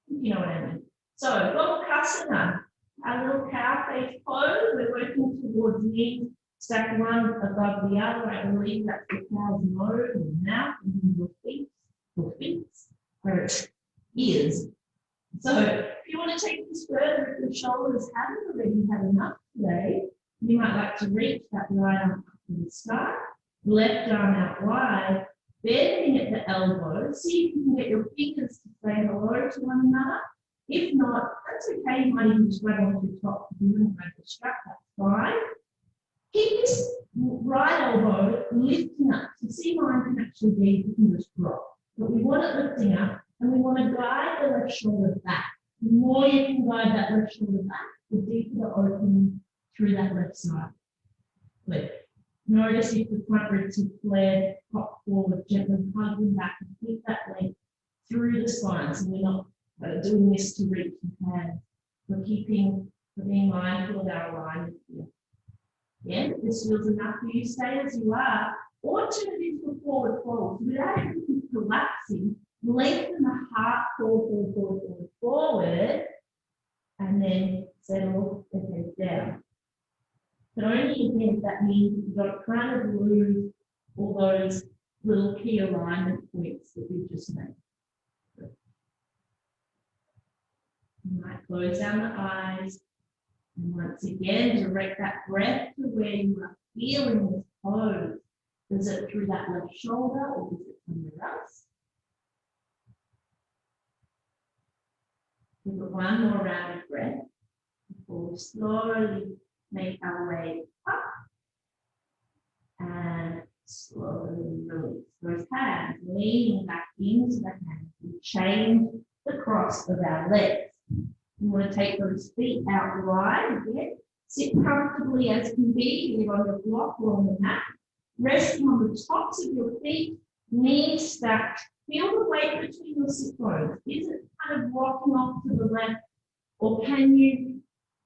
you know what I mean. So, Gomukasana, our little cow face pose. We're working towards knees. Stack one above the other. I believe that's the cow's nose and mouth and your feet, or ears. So if you want to take this further, if your shoulders haven't already had enough today, you might like to reach that right arm up to the sky, left arm out wide, bending at the elbow. See if you can get your fingers to say hello to one another. If not, that's okay. You might even just grab onto the top. If you wouldn't grab the strap, that's fine. Keep this right elbow lifting up. So see mine can actually be, you can just drop. But we want it lifting up and we want to guide the left shoulder back. The more you can guide that left shoulder back, the deeper the opening through that left side. Lift. Notice if the front ribs are flared, pop forward, gently hugging back and keep that length through the spine. So we're not doing this to reach the hands. We're being mindful of our alignment here. Yeah, if this feels enough for you, stay as you are. Alternative for forward fold. Without it collapsing, lengthen the heart forward, and then settle the head down. But only again, that means you've got to kind of lose all those little key alignment points that we just made. You might close down the eyes, and once again, direct that breath to where you are feeling this pose. Is it through that left shoulder or is it somewhere else? We've got one more round of breath before we slowly make our way up and slowly release those hands, leaning back into the hands. We change the cross of our legs. You want to take those feet out wide again. Sit comfortably as can be, either on the block or on the mat. Resting on the tops of your feet, knees stacked. Feel the weight between your sit bones. Is it kind of rocking off to the left, or can you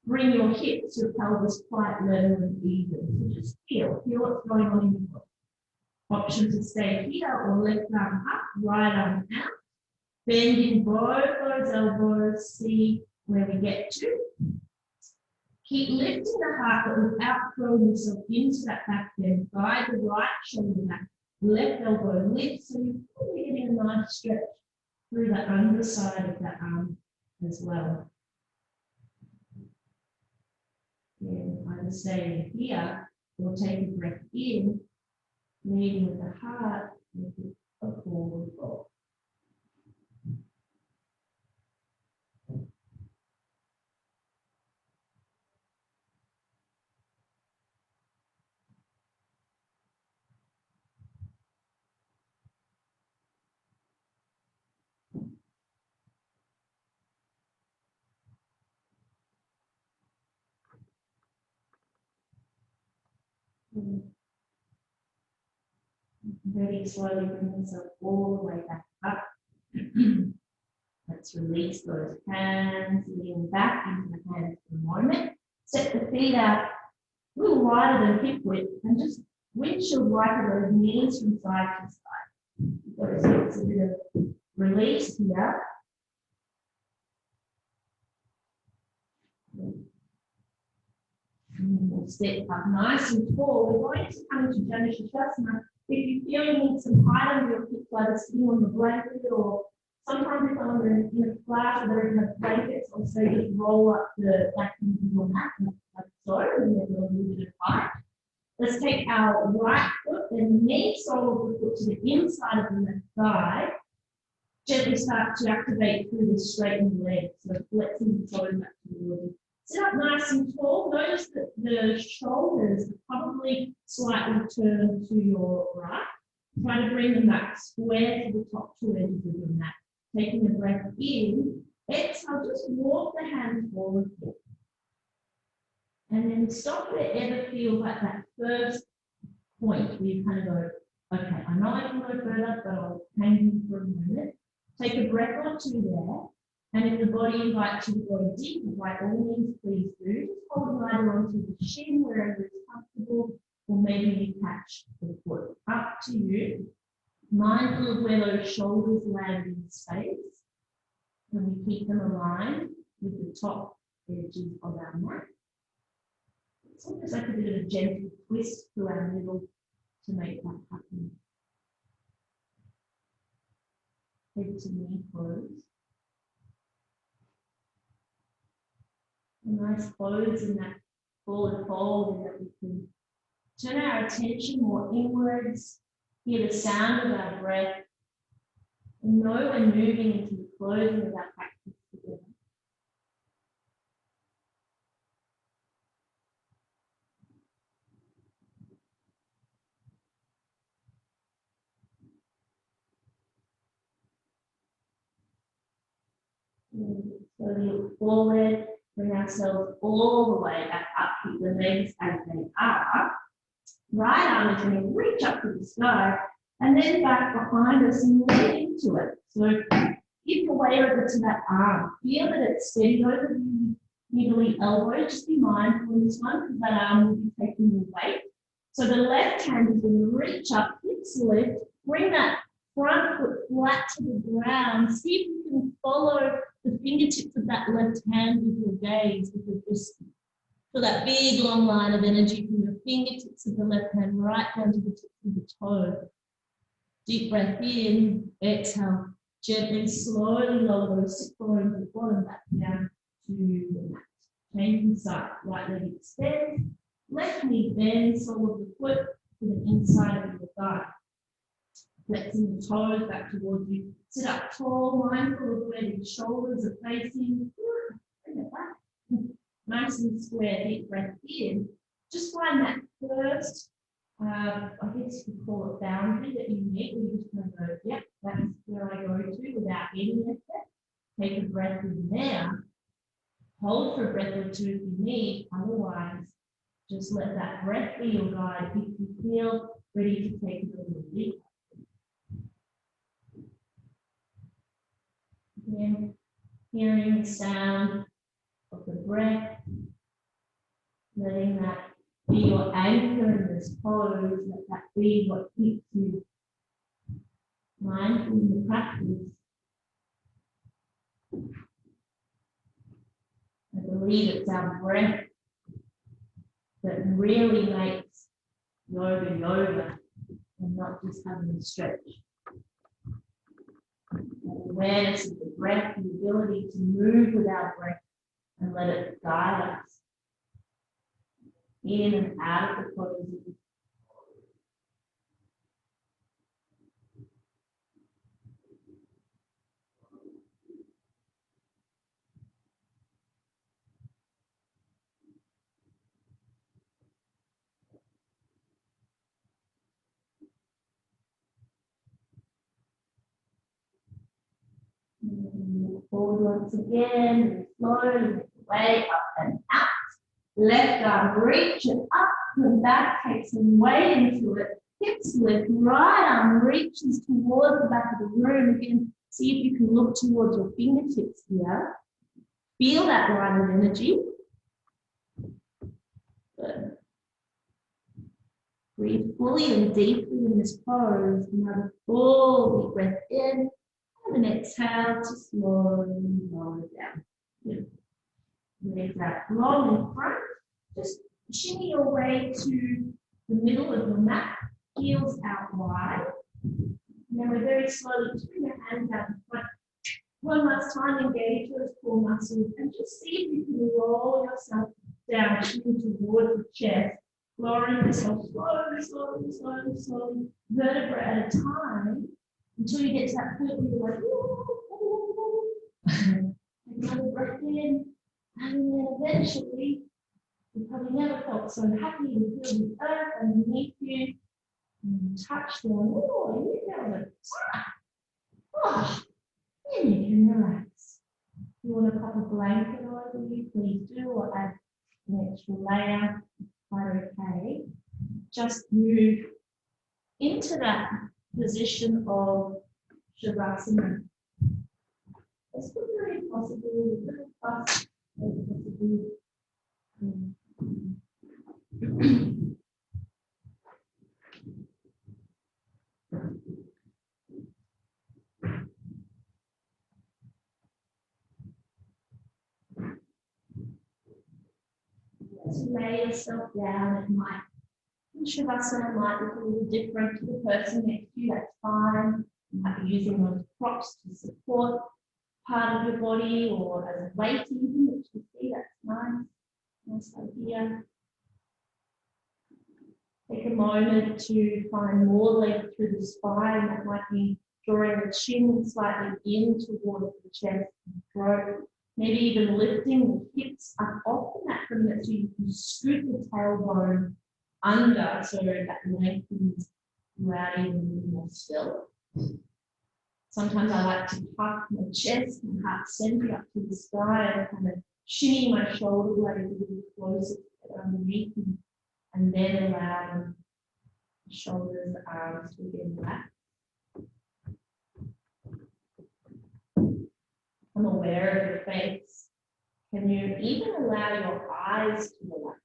bring your hips, your pelvis quite level and even? So just feel what's going on in your body. Option to stay here or left arm up, right arm out. Bending both those elbows, see where we get to. Keep lifting the heart, but without throwing yourself into that back bend. Guide the right shoulder back, left elbow lift, so you're probably getting a nice stretch through the underside of that arm as well. And either stay here or take a breath in, leading with the heart, making a forward fold. Very slowly bring yourself all the way back up. Let's release those hands, lean back into the hands for a moment. Set the feet out a little wider than hip width and just windshield wiper those knees from side to side. So it's a bit of release here. And we'll step up nice and tall. We're going to come into Janu Sirsasana. If you feel you need some height under your hips, either sitting on the blanket or sometimes if I'm in a class where there isn't blankets, I'll say just roll up the back into your mat like so, and then we'll move it height. Let's take our right foot and the knee sole of the foot to the inside of the left thigh. Gently start to activate through the straightened leg. So flexing the toes back to the body. Sit up nice and tall. Notice that the shoulders are probably slightly turned to your right. Try to bring them back square to the top two edges of your mat. Taking a breath in. Exhale, just walk the hands forward here. And then stop wherever feels like that first point where you kind of go, okay, I know I can go further, but I'll hang in for a moment. Take a breath or two there. And if the body invites you to go deeper, by all means, please do. Just hold either onto the shin wherever it's comfortable, or maybe you catch the foot. Up to you. Mindful of where those shoulders land in space. And we keep them aligned with the top edges of our mat. It's almost like a bit of a gentle twist through our middle to make that happen. Head to knee close. A nice close in that forward fold, and that we can turn our attention more inwards, hear the sound of our breath, and know we're moving into the closing of that practice together. Slowly look forward, bring ourselves all the way back up, keep the legs as they are. Right arm is going to reach up to the sky and then back behind us and lean into it. So give the weight over to that arm. Feel that it's steady over the middle elbow. Just be mindful in this one because that arm will be taking the weight. So the left hand is going to reach up, hips lift, bring that front foot flat to the ground. See if you can follow the fingertips of that left hand with your gaze, with your wrist. So that big long line of energy from your fingertips of the left hand right down to the tips of the toe. Deep breath in, exhale. Gently, slowly lower those sit bones at the bottom back down to the mat. Changing side, right leg extends, left knee bends, sole of the foot to the inside of the thigh. Flexing the toes back towards you. Sit up tall, mindful of where the shoulders are facing. Bring it back. Nice and square, deep breath in. Just find that first, I guess you could call it boundary that you need. Where you just kind of go, yep, that's where I go to without any effort. Take a breath in there. Hold for a breath or two if you need. Otherwise, just let that breath be your guide if you feel ready to take it a little deeper. Again, hearing the sound of the breath, letting that be your anchor in this pose, let that be what keeps you mindful in the practice. I believe it's our breath that really makes yoga yoga and not just having a stretch. Awareness of the breath, the ability to move with our breath and let it guide us in and out of the poses. Forward once again, slowly way up and out. Left arm reach it up and back, take some weight into it. Hips lift, right arm reaches towards the back of the room. Again, see if you can look towards your fingertips here. Feel that line of energy. Good. Breathe fully and deeply in this pose. Another full deep breath in. And then exhale to slowly lower it down. Good. Legs out long in front. Just shimmy your way to the middle of the mat. Heels out wide. And then we're very slowly putting your hands out in front. One last time, engage those core muscles and just see if you can roll yourself down towards the chest. Lowering yourself slowly, vertebra at a time, until you get to that point where you're like, take another breath in, and then eventually, you probably never felt so happy to feel the earth underneath you, and touch them. Oh, you feel it. Oh, then you can relax. If you want to pop a blanket over you, please do, or add an extra layer. Quite okay. Just move into that position of Shavasana. It's very possible, very fast, possible. To lay yourself down, it might, Shavasana might look a little different to the person next to you, that's fine. You might be using those props to support part of your body or as a weight even, which you see, that's nice. Nice idea. Take a moment to find more length through the spine. That might be drawing the chin slightly in towards the chest and throat. Maybe even lifting the hips up off the mat from that so you can scoot the tailbone under so that lengthens you out even a little more still. Sometimes I like to tuck my chest and heart center up to the sky and kind of shimmy my shoulder blades a little closer underneath me, and then allow the shoulders, the arms to get relaxed. I'm aware of your face. Can you even allow your eyes to relax?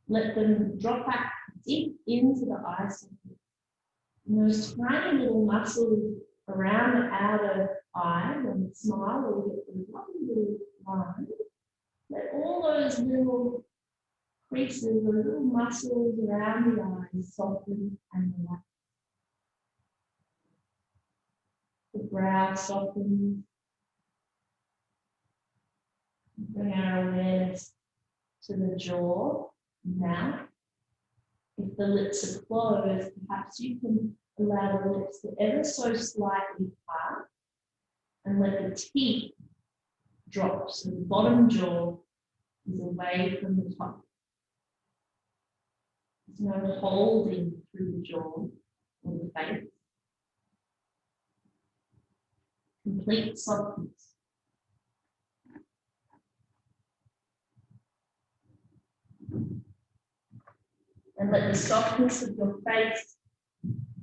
Let them drop back deep into the eye socket. And those tiny little muscles around the outer eye, when you smile, or you get those lovely little lines, let all those little creases, those little muscles around the eyes soften and relax. The brow softens. Bring our awareness to the jaw, mouth. If the lips are closed, perhaps you can allow the lips to ever so slightly part and let the teeth drop so the bottom jaw is away from the top. There's no holding through the jaw or the face. Complete softness. And let the softness of your face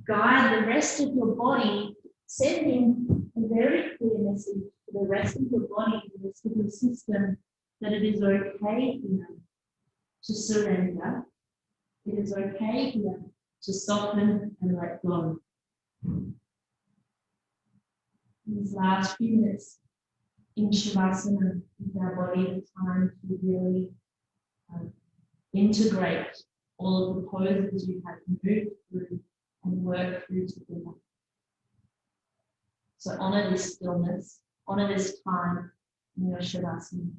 guide the rest of your body, sending a very clear message to the rest of your body, the rest of your system, that it is okay here to surrender. It is okay here to soften and let go. These last few minutes in Shavasana, give our body the time to really integrate all of the poses you have moved through and worked through together. So honor this stillness, honor this time in your Shavasana.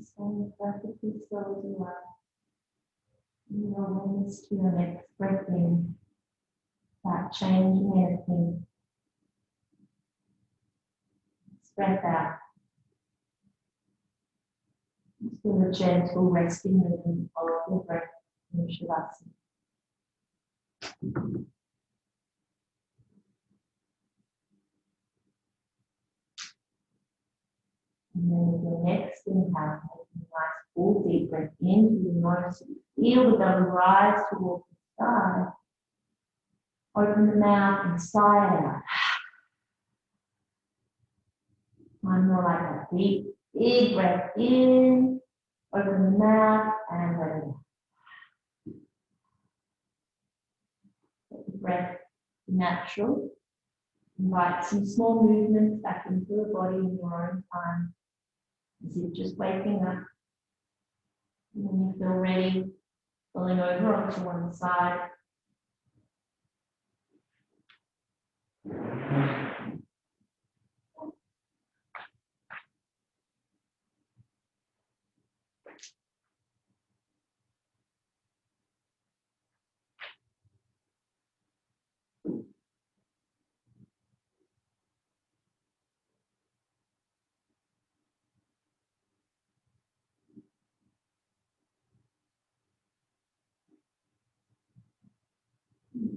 Staying perfectly still as you are. Your awareness to your next breath in, without changing anything. Breath out. Feel a gentle resting rhythm of your breath in Shavasana. And then with your next inhale, take a nice full deep breath into your nose. Feel the belly rise towards the sky. Open the mouth and sigh out. One more like that. Deep, big breath in. Open the mouth and let it out. Let the breath be natural. Invite some small movements back into the body in your own time. As if just waking up. And when you feel ready, rolling over onto one side.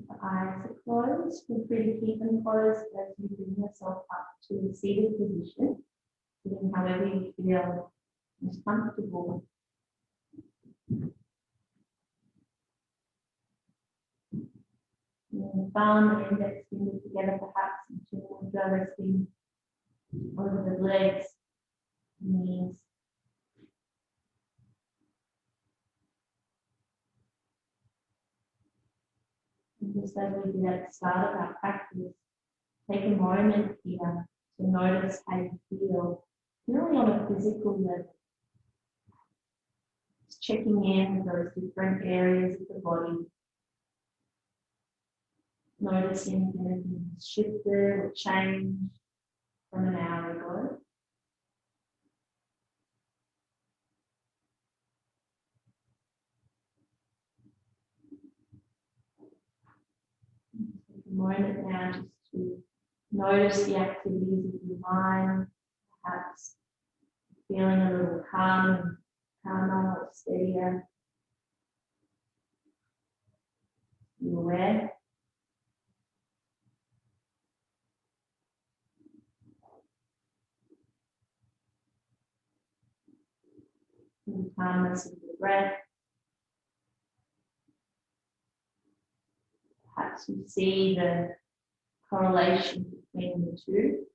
The eyes are closed. Feel free to keep them closed as you bring yourself up to a seated position, sitting however you feel most comfortable. And thumb and index finger together, perhaps, and chin mudra resting over the legs, knees. And just as we did at the start of our practice, take a moment here to notice how you feel, really on a physical level. Just checking in with those different areas of the body. Noticing if anything has shifted or changed from an hour ago. Take a moment now just to notice the activities of your mind, perhaps feeling a little calmer or steadier. Be aware. The calmness of the breath. Perhaps you see the correlation between the two.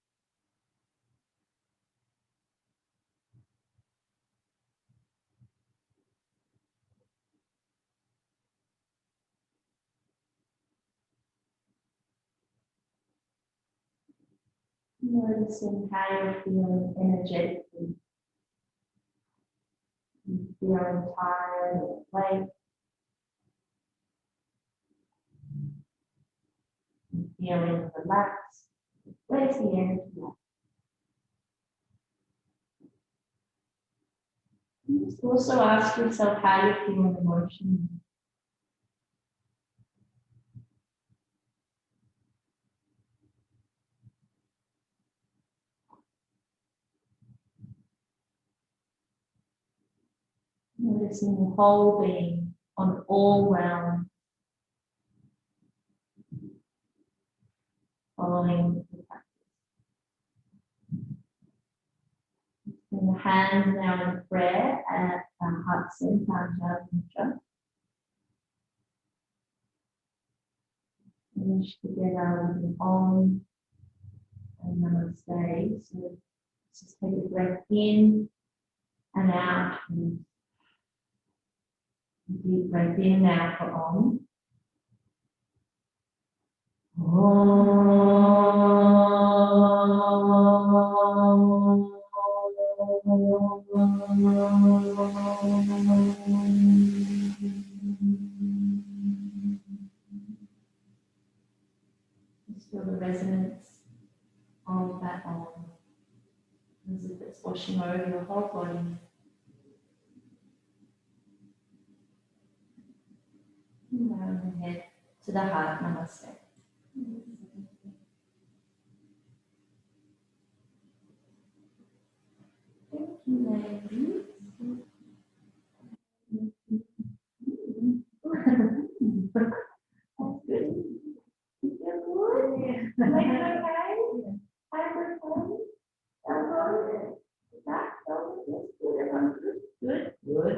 Noticing how you're feeling energetically. You feeling tired or awake. Feeling relaxed. Where's the energy at? You just also ask yourself how you're feeling emotionally. Noticing the whole being on all realms. Following the practice. And the hands now in prayer at heart center, Mudra. Finish together with an Om and Namaste. So just take a breath in and out. And deep breath in now for Om. Just feel the resonance of that Om, as if it's washing over your whole body.
Around the head to the heart. Namaste. Thank you, ladies. That's good. You feel good? Yeah. Make it okay? Everything? Elbow? Back? Elbow? Yes, good. Everyone good? Good.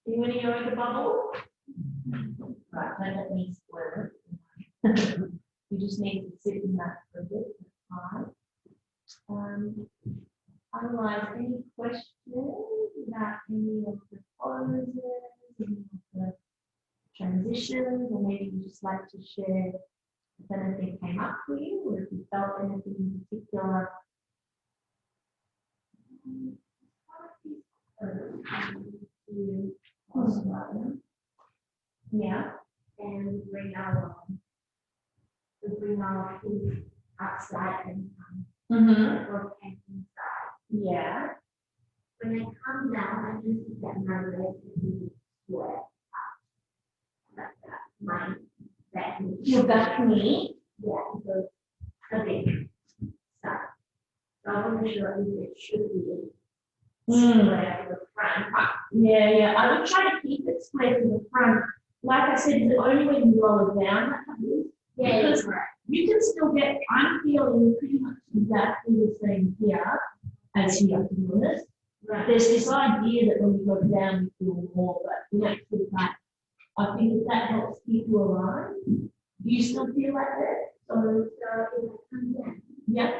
You want to go in the bubble? Right, don't let me spoil it. You just need to sit in that for a bit. Otherwise, any questions about any of the poses, any of the transitions, or maybe you just like to share if anything came up for you, or if you felt anything in particular. Yeah. And bring our feet outside and or inside. Yeah. When I come down, I just get my legs and sweat up. Like that. My back knee. Your back knee? Yeah, so a bit stuff. So I want to show you it should be square to the front. Yeah. I would try to keep it square to the front. Like I said, it's only when you roll it down that happens. Yeah, because you can still get, I'm feeling pretty much exactly the same here as here, to be honest. Right. There's this idea that when you go down, you feel more, but in actual fact, I think that helps keep you aligned. Do you still feel like that? So if I come down, yeah,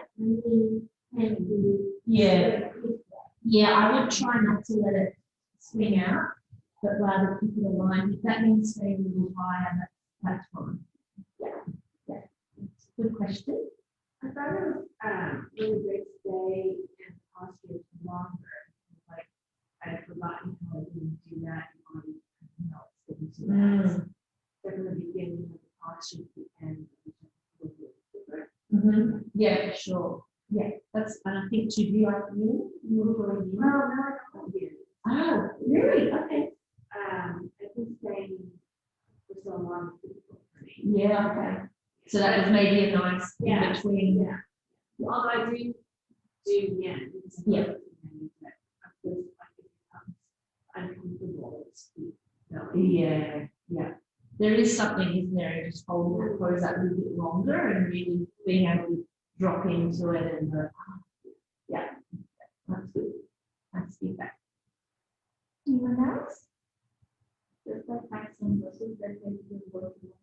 yeah, I would try not to let it swing out, but rather keep it aligned. If that means staying a little higher, that's fine. Yeah. Good question.
I thought it was really great today and posture is longer. Like I'd forgotten how I didn't do that on notes into that. So from the beginning of the posture to the end, a little bit different.
Yeah, for sure. Yeah, that's, and I think too, do you like me? You were going in?
No, I don't do.
Oh, really? Okay.
I think staying for so long is difficult for me.
Yeah, okay. So that was maybe a nice in between.
Yeah. Although I do the end.
Yeah.
Of course, it becomes uncomfortable.
Yeah. There is something, isn't there, in just holding that pose that a little bit longer and really being able to drop into it and yeah, that's good. That's feedback. Anyone else? Just like some muscles that can be working on.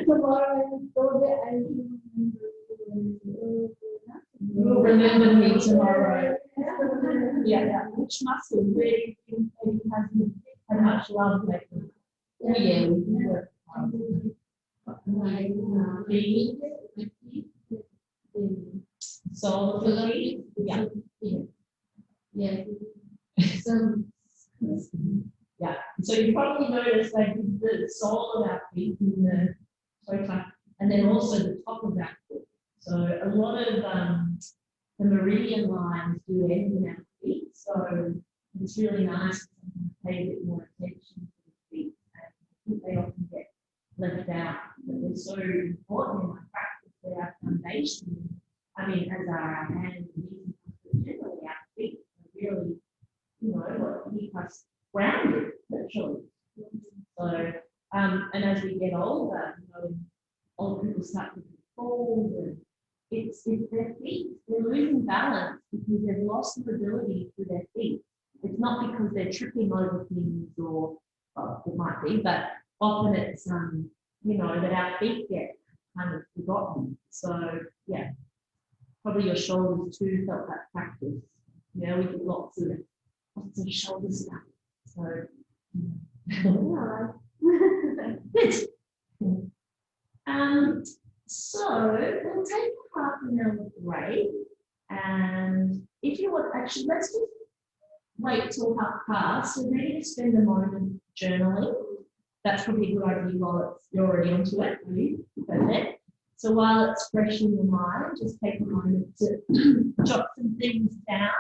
Tomorrow I will go there and you'll remember me tomorrow. Yeah. Which muscle really hasn't had much love lately? Yeah, we can work on it. So for the so you probably noticed like the sole of our feet in the toe tuck, and then also the top of that foot. So a lot of the meridian lines do end in our feet, so it's really nice to pay a bit more attention to the feet. I think they often get left out, but they're so important in my practice. They're our foundation. I mean, as our hands and knees, but generally our feet are really, what keep us grounded, literally. So, and as we get older, old people start to fall, and it's their feet. They're losing balance because they've lost the ability through their feet. It's not because they're tripping over things or it might be, but often it's that our feet get kind of forgotten. So yeah, probably your shoulders too felt that practice. We did lots of shoulder stuff. So good. So we'll take a half an hour break, and if you want, actually, let's just wait till half past. So maybe just spend a moment journaling. That's probably a good idea while you're already onto it. Perfect. So while it's fresh in your mind, just take a moment to jot some things down.